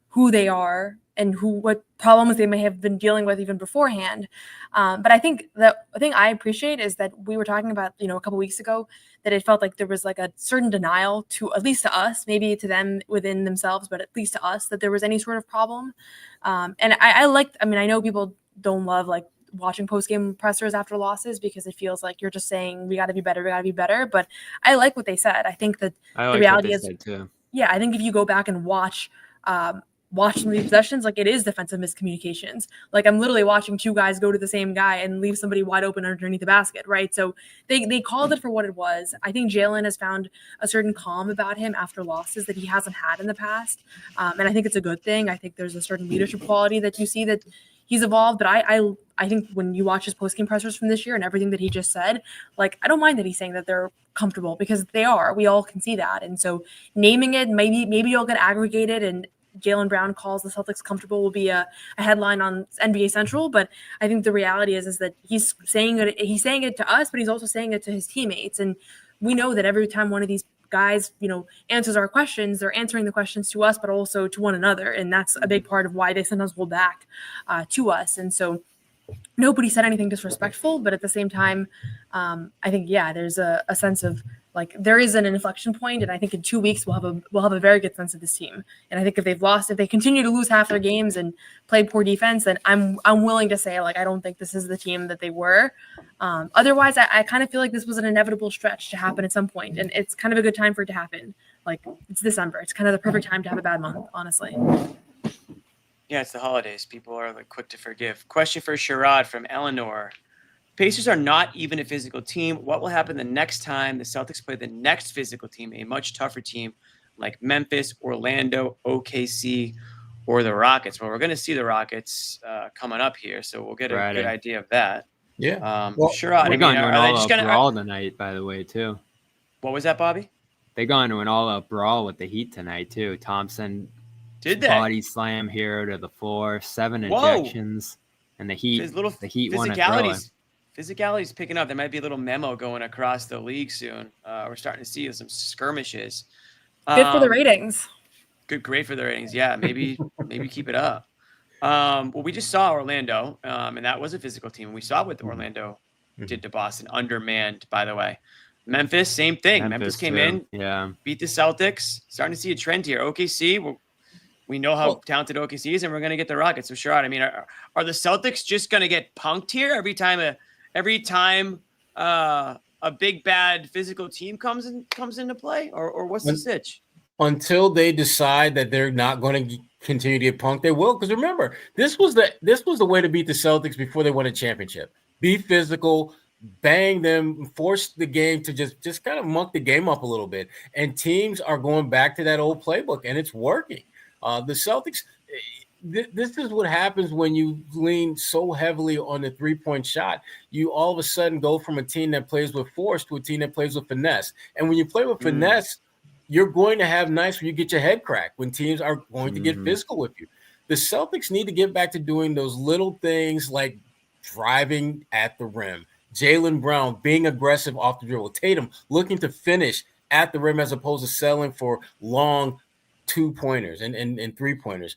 who they are and what problems they may have been dealing with even beforehand. But I think the thing I appreciate is that we were talking about, a couple weeks ago, that it felt like there was like a certain denial to, at least to us, maybe to them within themselves, but at least to us, that there was any sort of problem. And I know people don't love like watching post-game pressers after losses because it feels like you're just saying we got to be better. But I like what they said. I think that the reality is, yeah, I think if you go back and watch some of these possessions, like it is defensive miscommunications. Like I'm literally watching two guys go to the same guy and leave somebody wide open underneath the basket, right? So they called it for what it was. I think Jalen has found a certain calm about him after losses that he hasn't had in the past. And I think it's a good thing. I think there's a certain leadership quality that you see that he's evolved. But I think when you watch his post-game pressers from this year and everything that he just said, like I don't mind that he's saying that they're comfortable because they are. We all can see that. And so naming it, maybe you'll get aggregated and Jaylen Brown calls the Celtics comfortable will be a headline on NBA Central, but I think the reality is that he's saying it to us, but he's also saying it to his teammates. And we know that every time one of these guys, answers our questions, they're answering the questions to us, but also to one another. And that's a big part of why they sometimes hold back to us. And so nobody said anything disrespectful, but at the same time, I think, there's a sense of like there is an inflection point, and I think in 2 weeks we'll have a very good sense of this team. And I think if they continue to lose half their games and play poor defense, then I'm willing to say like I don't think this is the team that they were. Otherwise, I kind of feel like this was an inevitable stretch to happen at some point, and it's kind of a good time for it to happen. Like it's December; it's kind of the perfect time to have a bad month, honestly. Yeah, it's the holidays. People are like quick to forgive. Question for Sherrod from Eleanor. Pacers are not even a physical team. What will happen the next time the Celtics play the next physical team, a much tougher team like Memphis, Orlando, OKC, or the Rockets? Well, we're going to see the Rockets coming up here, so we'll get a good idea of that. Yeah. Sherrod, they're going to an all-out brawl tonight, by the way, too. What was that, Bobby? They're going to an all-out brawl with the Heat tonight, too. Thompson did that body slam Hero to the floor, 7 injections, and the Heat won a thriller. physicality's picking up. There might be a little memo going across the league soon. We're starting to see some skirmishes. Good for the ratings. Great for the ratings. Yeah, maybe keep it up. Well, we just saw Orlando, and that was a physical team. We saw what Orlando did to Boston, undermanned, by the way. Memphis, same thing. Memphis came in, beat the Celtics. Starting to see a trend here. OKC, we know how talented OKC is, and we're going to get the Rockets for sure. I mean, are the Celtics just going to get punked here every time a big bad physical team comes into play, or what's the sitch? Until they decide that they're not going to continue to get punked, they will. Because remember, this was the way to beat the Celtics before they won a championship. Be physical, bang them, force the game to just kind of muck the game up a little bit. And teams are going back to that old playbook, and it's working. The Celtics, this is what happens when you lean so heavily on the three-point shot. You all of a sudden go from a team that plays with force to a team that plays with finesse. And when you play with finesse, you're going to have nights where you get your head cracked, when teams are going to get physical with you. The Celtics need to get back to doing those little things like driving at the rim, Jaylen Brown being aggressive off the dribble, Tatum looking to finish at the rim as opposed to settling for long two-pointers and three-pointers.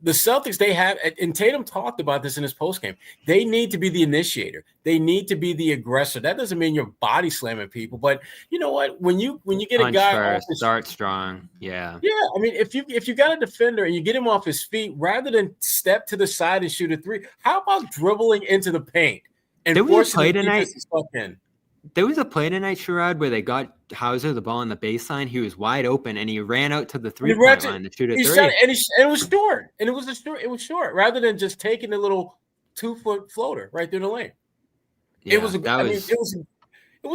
The Celtics, they have, and Tatum talked about this in his postgame, they need to be the initiator. They need to be the aggressor. That doesn't mean you're body slamming people, but you know what? When you get Punch a guy first, off his, start strong. Yeah. yeah, I mean, if you got a defender and you get him off his feet, rather than step to the side and shoot a three, how about dribbling into the paint and There was a forcing play the tonight. defense to suck in? There was a play tonight, Sherrod, where they got Hauser the ball on the baseline. He was wide open, and he ran out to the three-point line to shoot a He three. shot it, and it was short. And it was short, rather than just taking the little 2-foot floater right through the lane. Yeah, It was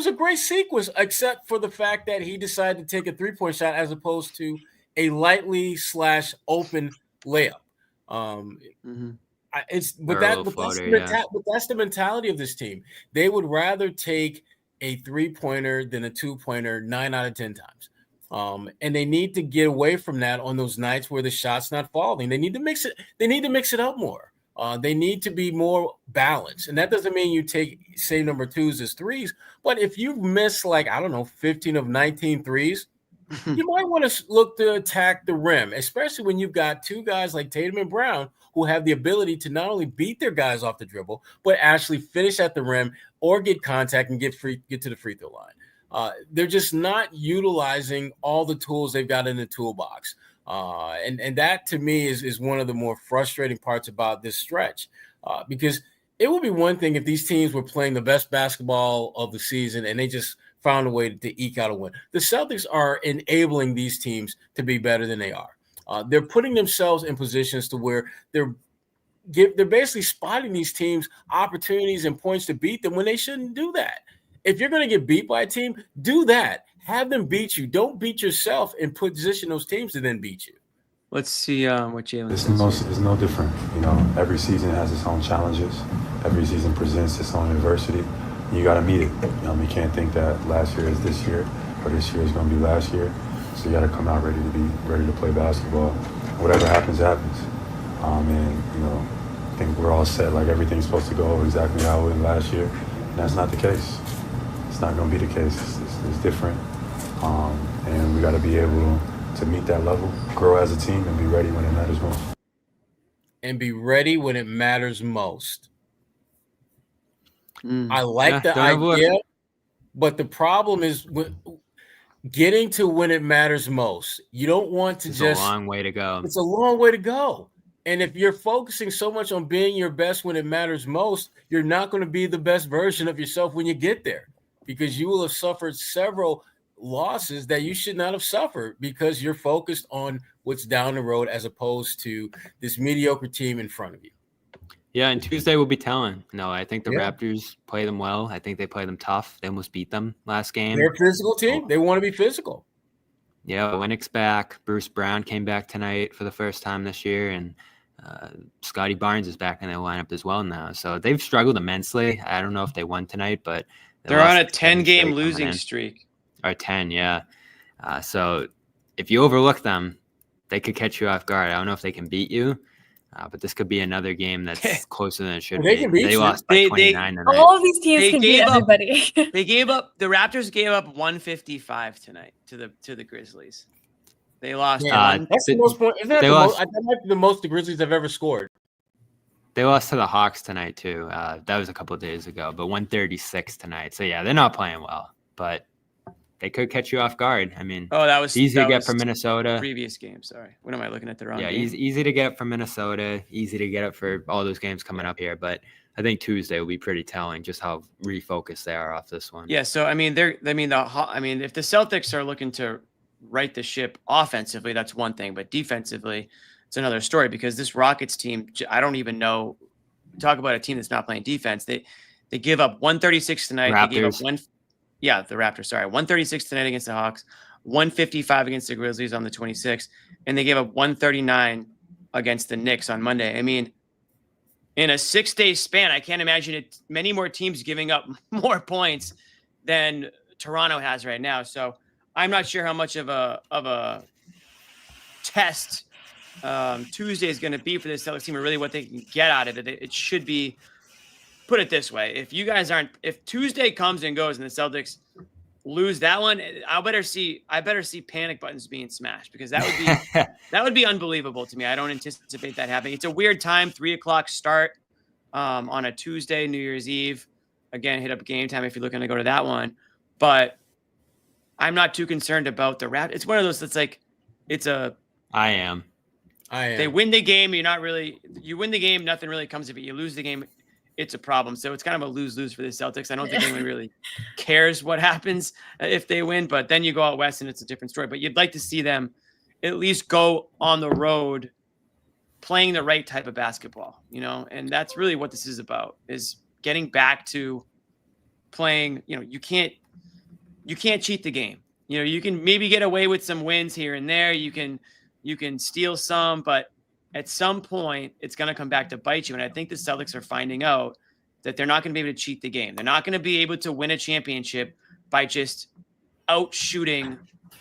a great sequence, except for the fact that he decided to take a three-point shot as opposed to a lightly / open layup. That's the mentality of this team. They would rather take a three-pointer than a two-pointer 9 out of 10 times. And they need to get away from that on those nights where the shot's not falling. They need to mix it. They need to mix it up more. They need to be more balanced. And that doesn't mean you take same number twos as threes. But if you miss 15 of 19 threes, you might want to look to attack the rim, especially when you've got two guys like Tatum and Brown who have the ability to not only beat their guys off the dribble, but actually finish at the rim or get contact and get to the free throw line. They're just not utilizing all the tools they've got in the toolbox. And that to me is one of the more frustrating parts about this stretch, because it would be one thing if these teams were playing the best basketball of the season and they just found a way to eke out a win. The Celtics are enabling these teams to be better than they are. They're putting themselves in positions to where they're basically spotting these teams opportunities and points to beat them when they shouldn't do that. If you're going to get beat by a team, do that. Have them beat you. Don't beat yourself and position those teams to then beat you. Let's see what Jalen says. It's no different. Every season has its own challenges. Every season presents its own adversity. You got to meet it. You can't think that last year is this year or this year is going to be last year. So you got to come out ready to play basketball. Whatever happens, happens. I think we're all set. Like everything's supposed to go exactly how it went last year. And that's not the case. It's not going to be the case. It's different. And we got to be able to meet that level, grow as a team, and be ready when it matters most. And be ready when it matters most. I like the idea, but the problem is getting to when it matters most. You don't want to It's a long way to go. It's a long way to go. And if you're focusing so much on being your best when it matters most, you're not going to be the best version of yourself when you get there, because you will have suffered several losses that you should not have suffered because you're focused on what's down the road as opposed to this mediocre team in front of you. Yeah, and Tuesday will be telling. No, I think the Raptors play them well. I think they play them tough. They almost beat them last game. They're a physical team. They want to be physical. Yeah, Winnick's back. Bruce Brown came back tonight for the first time this year, and Scotty Barnes is back in their lineup as well now. So they've struggled immensely. I don't know if they won tonight, but they're on a 10-game losing streak. Or 10, yeah. So if you overlook them, they could catch you off guard. I don't know if they can beat you. But this could be another game that's closer than it should They be. can beat They you. lost by 29 tonight. All of these teams They can beat gave up- everybody. They gave up. The Raptors gave up 155 tonight to the Grizzlies. They lost. That's the most point. Isn't that they the lost- most? That might be the most the Grizzlies have ever scored. They lost to the Hawks tonight too. That was a couple of days ago, but 136 tonight. So yeah, they're not playing well, but they could catch you off guard. I mean, Oh, that was easy that to get was from the Minnesota. Previous game. Sorry. What am I looking at the wrong? Yeah, game? easy to get from Minnesota. Easy to get up for all those games coming up here. But I think Tuesday will be pretty telling just how refocused they are off this one. Yeah. So I mean, if the Celtics are looking to right the ship offensively, that's one thing, but defensively, it's another story because this Rockets team, I don't even know. Talk about a team that's not playing defense. They give up 136 tonight. They gave up the Raptors. Sorry, 136 tonight against the Hawks, 155 against the Grizzlies on the 26th, and they gave up 139 against the Knicks on Monday. I mean, in a 6-day span, I can't imagine many more teams giving up more points than Toronto has right now. So I'm not sure how much of a test Tuesday is going to be for this Celtics team, or really what they can get out of it. It should be. Put it this way: if Tuesday comes and goes and the Celtics lose that one, I better see panic buttons being smashed because that would be unbelievable to me. I don't anticipate that happening. It's a weird time, 3:00 start on a Tuesday, New Year's Eve. Again, hit up Game Time if you're looking to go to that one. But I'm not too concerned about the Raptors. It's one of those that's like, I am. They win the game. You win the game. Nothing really comes of it. You lose the game. It's a problem. So it's kind of a lose-lose for the Celtics. I don't think anyone really cares what happens if they win, but then you go out west and it's a different story. But you'd like to see them at least go on the road playing the right type of basketball, and that's really what this is about, is getting back to playing. You can't cheat the game. You can maybe get away with some wins here and there. You can steal some, but at some point, it's going to come back to bite you. And I think the Celtics are finding out that they're not going to be able to cheat the game. They're not going to be able to win a championship by just out shooting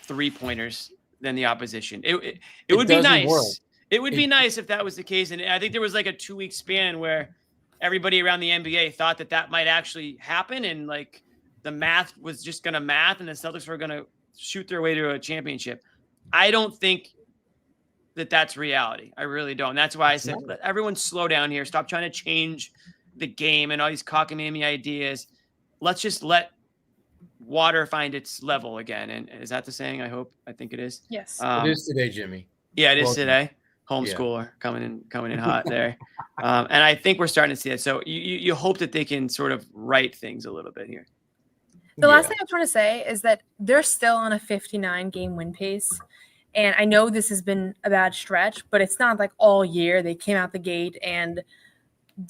3-pointers than the opposition. It would be nice. Work. It would be nice if that was the case. And I think there was like a 2-week span where everybody around the NBA thought that might actually happen. And like the math was just going to math and the Celtics were going to shoot their way to a championship. I don't think that's reality. I really don't. That's why I said, let everyone slow down here. Stop trying to change the game and all these cockamamie ideas. Let's just let water find its level again. And is that the saying? I think it is. Yes. It is today, Jimmy. Yeah, it is Welcome. today. Homeschooler coming in hot there. And I think we're starting to see that. So you hope that they can sort of right things a little bit here. The last thing I'm trying to say is that they're still on a 59-game win pace. And I know this has been a bad stretch, but it's not like all year they came out the gate and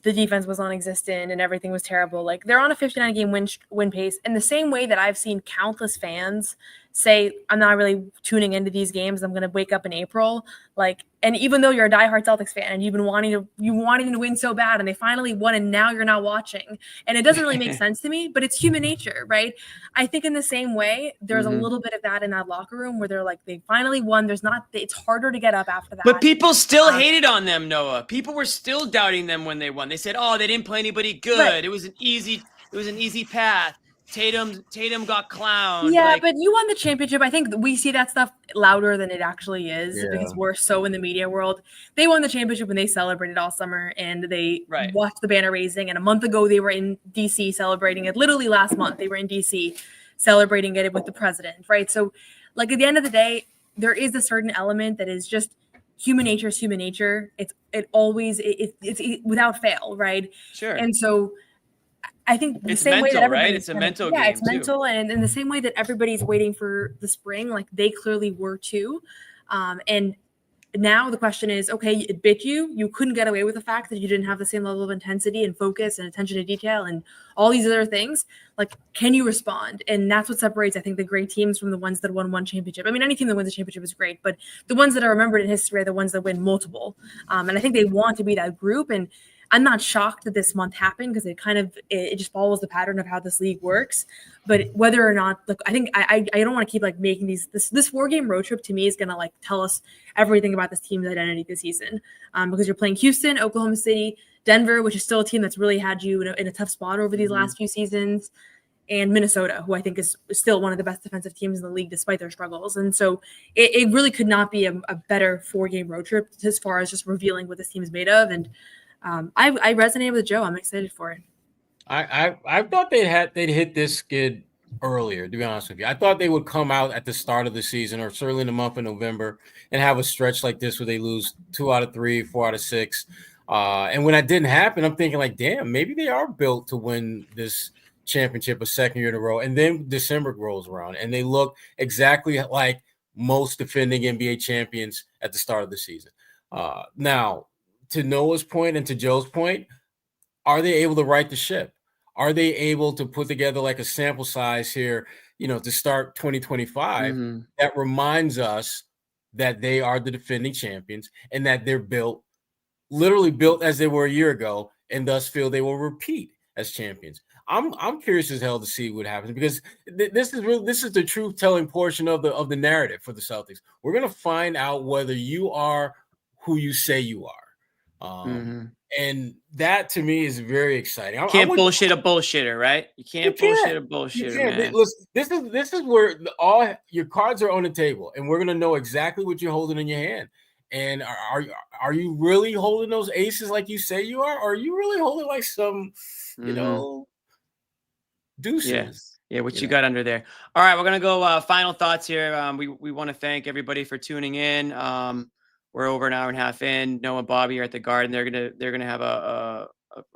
the defense was non-existent and everything was terrible. Like, they're on a 59-game win pace in the same way that I've seen countless fans say, I'm not really tuning into these games. I'm going to wake up in April. Like, and even though you're a diehard Celtics fan and you've been wanting to win so bad and they finally won and now you're not watching. And it doesn't really make sense to me, but it's human nature, right? I think in the same way, there's a little bit of that in that locker room where they're like, they finally won. It's harder to get up after that. But people still hated on them, Noah. People were still doubting them when they won. They said, "Oh, they didn't play anybody good. Right. It was an easy path. Tatum got clowned." Yeah, but you won the championship. I think we see that stuff louder than it actually is because we're so in the media world. They won the championship and they celebrated all summer and they watched the banner raising. And a month ago, they were in D.C. celebrating it. Literally last month, they were in D.C. celebrating it with the president, right? So, like, at the end of the day, there is a certain element that is just human nature is human nature. It's without fail, right? Sure. And so I think the It's same way mental, that everybody, right? It's a mental game, it's too. mental, and in the same way that everybody's waiting for the spring, like they clearly were too. And now the question is, okay, it bit you. You couldn't get away with the fact that you didn't have the same level of intensity and focus and attention to detail and all these other things. Like, can you respond? And that's what separates, I think, the great teams from the ones that won one championship. I mean, any team that wins a championship is great, but the ones that are remembered in history are the ones that win multiple. And I think they want to be that group. And I'm not shocked that this month happened because it just follows the pattern of how this league works. But whether or not, I think I don't want to keep making this 4-game road trip to me is going to tell us everything about this team's identity this season, because you're playing Houston, Oklahoma City, Denver, which is still a team that's really had you in a tough spot over these last few seasons, and Minnesota, who I think is still one of the best defensive teams in the league despite their struggles. And so it really could not be a better 4-game road trip as far as just revealing what this team is made of. And I resonated with Joe. I'm excited for it. I thought they'd hit this skid earlier, to be honest with you. I thought they would come out at the start of the season, or certainly in the month of November, and have a stretch like this where they lose 2 out of 3, 4 out of 6. And when that didn't happen, I'm thinking damn, maybe they are built to win this championship a second year in a row. And then December rolls around and they look exactly like most defending NBA champions at the start of the season. Now, to Noah's point and to Joe's point, are they able to right the ship? Are they able to put together a sample size here, to start 2025 that reminds us that they are the defending champions and that they're literally built as they were a year ago, and thus feel they will repeat as champions? I'm curious as hell to see what happens, because this is the truth telling portion of the narrative for the Celtics. We're gonna find out whether you are who you say you are. And that to me is very exciting. Can't bullshit a bullshitter, right? You can't bullshit a bullshitter, man. Listen, this is where all your cards are on the table, and we're gonna know exactly what you're holding in your hand. And are you really holding those aces like you say you are? Or are you really holding some, deuces? Yeah, what you got under there. All right, we're gonna go final thoughts here. We want to thank everybody for tuning in. We're over an hour and a half in. Noah and Bobby are at the Garden. They're gonna have a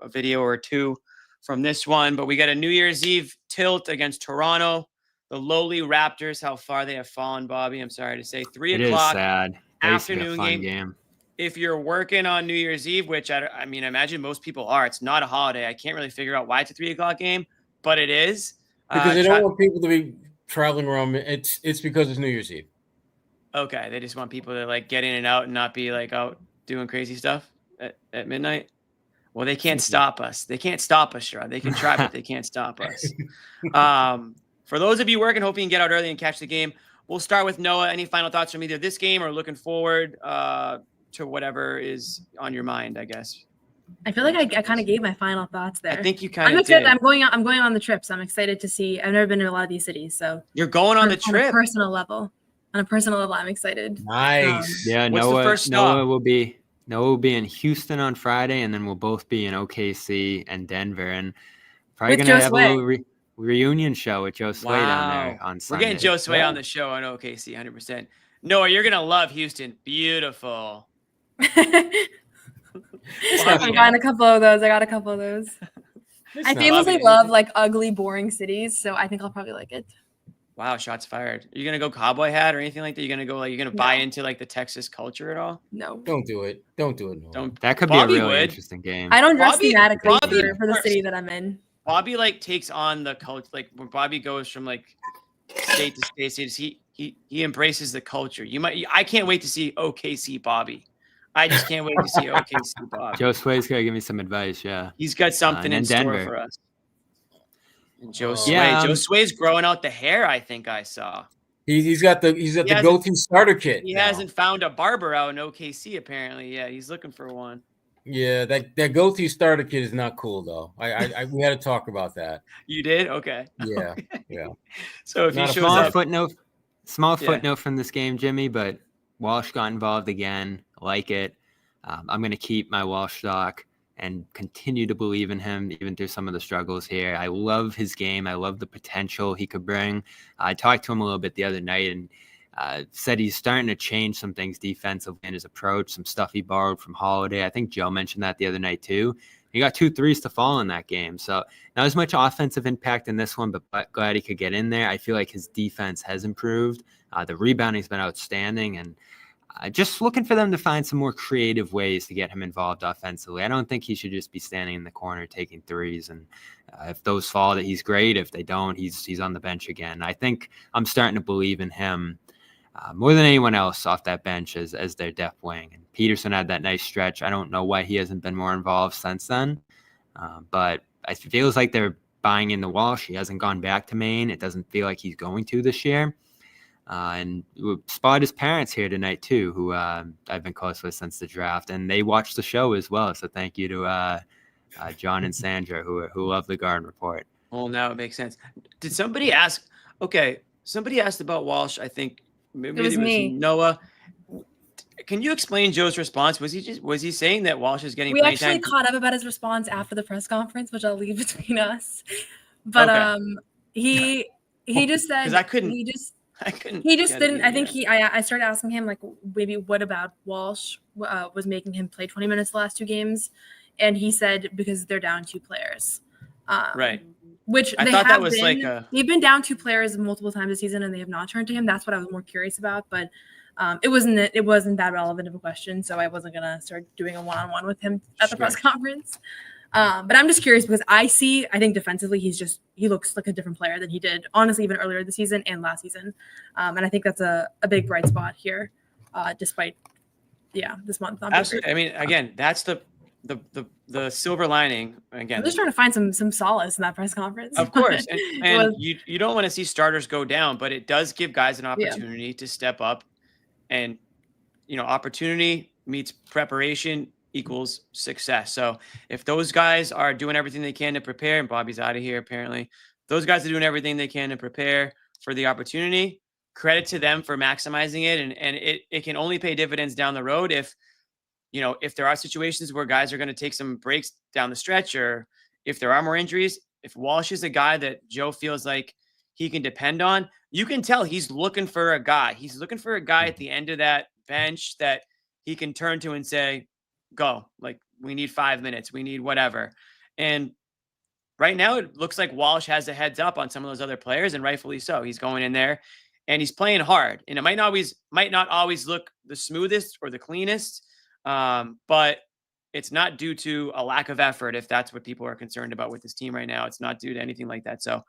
video or two from this one. But we got a New Year's Eve tilt against Toronto. The lowly Raptors, how far they have fallen, Bobby. I'm sorry to say. 3 It o'clock. is sad. Afternoon game. If you're working on New Year's Eve, which I imagine most people are, it's not a holiday. I can't really figure out why it's a 3 o'clock game, but it is. Because they don't want people to be traveling around. It's because it's New Year's Eve. Okay, they just want people to get in and out and not be out doing crazy stuff at midnight. Well, they can't stop us. They can't stop us, Sherrod. They can try, but they can't stop us. For those of you working, hoping you can get out early and catch the game. We'll start with Noah. Any final thoughts from either this game or looking forward to whatever is on your mind, I guess? I feel like I kind of gave my final thoughts there. I think you kind of excited. did. I'm going on the trip, so I'm excited to see. I've never been to a lot of these cities, so you're going on the trip. On a personal level, I'm excited. Nice. Yeah, what's the first stop? Noah will be in Houston on Friday, and then we'll both be in OKC and Denver, and probably With gonna Joe have Sway. a little reunion show with Joe Sway down there on Sunday. We're getting Joe Sway on the show on OKC, 100%. Noah, you're gonna love Houston. Beautiful. I got a couple of those. I famously love ugly, boring cities, so I think I'll probably like it. Wow, shots fired. Are you gonna go cowboy hat or anything like that? You're gonna go you're gonna buy into the Texas culture at all? No. Don't do it. Don't do it. No. Don't. That could Bobby be a really would. interesting game. I don't dress thematically Bobby for the city that I'm in. Bobby takes on the culture. When Bobby goes from state to state, he embraces the culture. I can't wait to see OKC Bobby. I just can't wait to see OKC Bobby. Joe Sway's gonna give me some advice. Yeah, he's got something in store Denver for us. And Joe Sway. Joe Sway's growing out the hair. I think I saw. He's got the goatee starter kit. He hasn't found a barber out in OKC apparently. Yeah, he's looking for one. Yeah, that goatee starter kit is not cool though. We had to talk about that. You did? Okay. Yeah, yeah. So if he shows small up, footnote from this game, Jimmy, but Walsh got involved again. I like it. I'm going to keep my Walsh stock and continue to believe in him even through some of the struggles here. I love his game. I love the potential he could bring. I talked to him a little bit the other night and said he's starting to change some things defensively in his approach, some stuff he borrowed from Holiday. I think Joe mentioned that the other night too. He got 2 threes to fall in that game. So not as much offensive impact in this one, but glad he could get in there. I feel like his defense has improved. The rebounding's been outstanding, and just looking for them to find some more creative ways to get him involved offensively. I don't think he should just be standing in the corner taking threes. And if those fall, that he's great. If they don't, he's on the bench again. I think I'm starting to believe in him more than anyone else off that bench as their depth wing. And Peterson had that nice stretch. I don't know why he hasn't been more involved since then, but it feels like they're buying into Walsh. He hasn't gone back to Maine. It doesn't feel like he's going to this year. And we spotted his parents here tonight too, who I've been close with since the draft, and they watched the show as well. So thank you to John and Sandra, who love the Garden Report. Well, now it makes sense. Did somebody ask? Okay, somebody asked about Walsh. I think maybe It was me. Noah. Can you explain Joe's response? Was he saying that Walsh is getting We playing actually time? caught up about his response after the press conference, which I'll leave between us. But Okay. he just said 'Cause I couldn't he just didn't. I think I started asking him like maybe what about Walsh was making him play 20 minutes the last two games, and he said because they're down 2 players. Right. Which I they thought have that was been. like a. They've been down 2 players multiple times this season, and they have not turned to him. That's what I was more curious about, but it wasn't that relevant of a question, so I wasn't gonna start doing a one-on-one with him at the press conference. But I'm just curious because I think defensively he looks like a different player than he did honestly even earlier this season and last season, and I think that's a big bright spot here, despite this month. Absolutely. I mean, again, that's the silver lining. Again, I'm just trying to find some solace in that press conference. of course, and you don't want to see starters go down, but it does give guys an opportunity to step up, and opportunity meets preparation equals success. So if those guys are doing everything they can to prepare, and Bobby's out of here apparently, those guys are doing everything they can to prepare for the opportunity. Credit to them for maximizing it, and it can only pay dividends down the road if there are situations where guys are going to take some breaks down the stretch, or if there are more injuries. If Walsh is a guy that Joe feels like he can depend on, you can tell he's looking for a guy. He's looking for a guy at the end of that bench that he can turn to and say, go, like, we need 5 minutes, we need whatever. And right now it looks like Walsh has a heads up on some of those other players, and rightfully so. He's going in there and he's playing hard, and it might not always look the smoothest or the cleanest, but it's not due to a lack of effort. If that's what people are concerned about with this team right now, it's not due to anything like that. So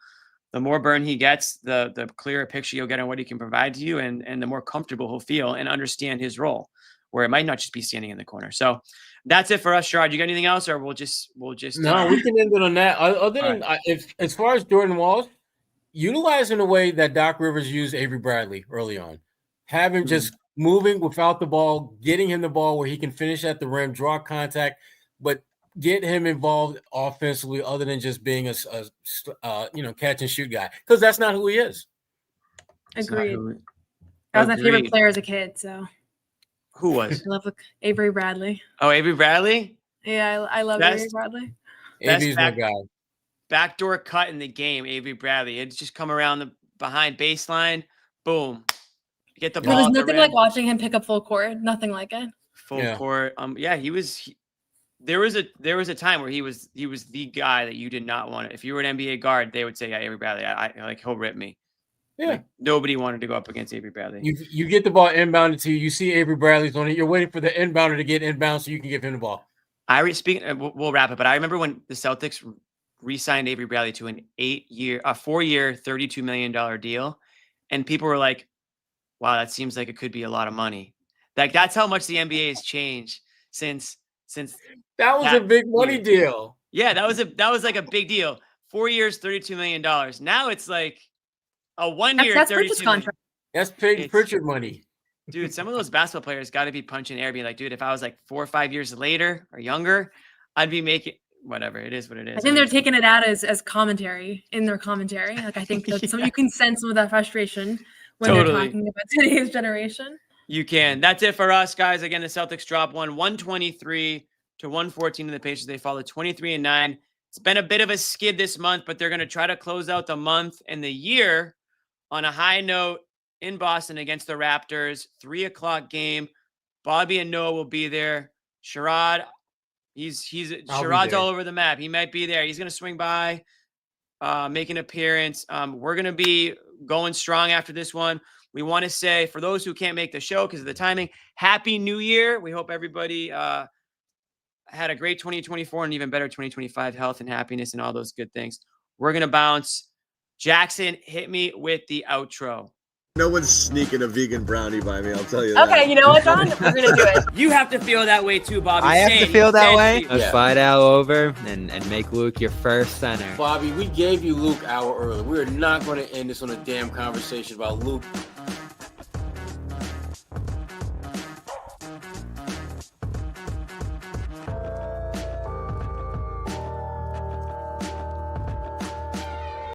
the more burn he gets, the clearer picture you'll get on what he can provide to you, and the more comfortable he'll feel and understand his role, where it might not just be standing in the corner. So that's it for us, Sherrod. You got anything else, or we'll just No, we can end it on that. Other than if as far as Jordan Walsh, utilize in a way that Doc Rivers used Avery Bradley early on. Have him just moving without the ball, getting him the ball where he can finish at the rim, draw contact, but get him involved offensively other than just being a catch and shoot guy, because that's not who he is. Agreed. That was my favorite player as a kid. So who was? I love Avery Bradley. Oh, Avery Bradley. Yeah, I love Avery Bradley. Avery's my guy. Backdoor cut in the game, Avery Bradley. It's just come around the behind baseline, boom, get the ball. There was nothing like watching him pick up full court. Nothing like it. Full court. There was a time where he was the guy that you did not want. If you were an NBA guard, they would say, "Yeah, Avery Bradley. He'll rip me." Yeah. Like, nobody wanted to go up against Avery Bradley. You get the ball inbounded to you. You see Avery Bradley's on it. You're waiting for the inbounder to get inbound so you can give him the ball. We'll wrap it, but I remember when the Celtics re-signed Avery Bradley to a 4-year, $32 million deal, and people were like, "Wow, that seems like it could be a lot of money." Like, that's how much the NBA has changed since that was a big money deal. Yeah, that was like a big deal. 4 years, $32 million. Now it's like a 1 year, that's $32 million. That's Peyton Pritchard money. Dude, some of those basketball players got to be punching air, being like, dude, if I was like 4 or 5 years later or younger, I'd be making whatever. It is what it is. I think they're taking it out as commentary in their commentary. Like, I think that you can sense some of that frustration when they're talking about today's generation. You can. That's it for us, guys. Again, the Celtics drop 123 to 114 in the Pacers. They fall to 23-9. It's been a bit of a skid this month, but they're going to try to close out the month and the year on a high note in Boston against the Raptors. 3:00 game. Bobby and Noah will be there. Sherrod, Sherrod's all over the map. He might be there. He's going to swing by, make an appearance. We're going to be going strong after this one. We want to say, for those who can't make the show because of the timing, Happy New Year. We hope everybody had a great 2024 and even better 2025, health and happiness and all those good things. We're going to bounce. Jackson, hit me with the outro. No one's sneaking a vegan brownie by me, I'll tell you that. Okay, you know what, John? We're gonna do it. You have to feel that way too, Bobby. I have Say to it. feel that Say it. way? Let's fly Al over and make Luke your first center. Bobby, we gave you Luke hour early. We're not going to end this on a damn conversation about Luke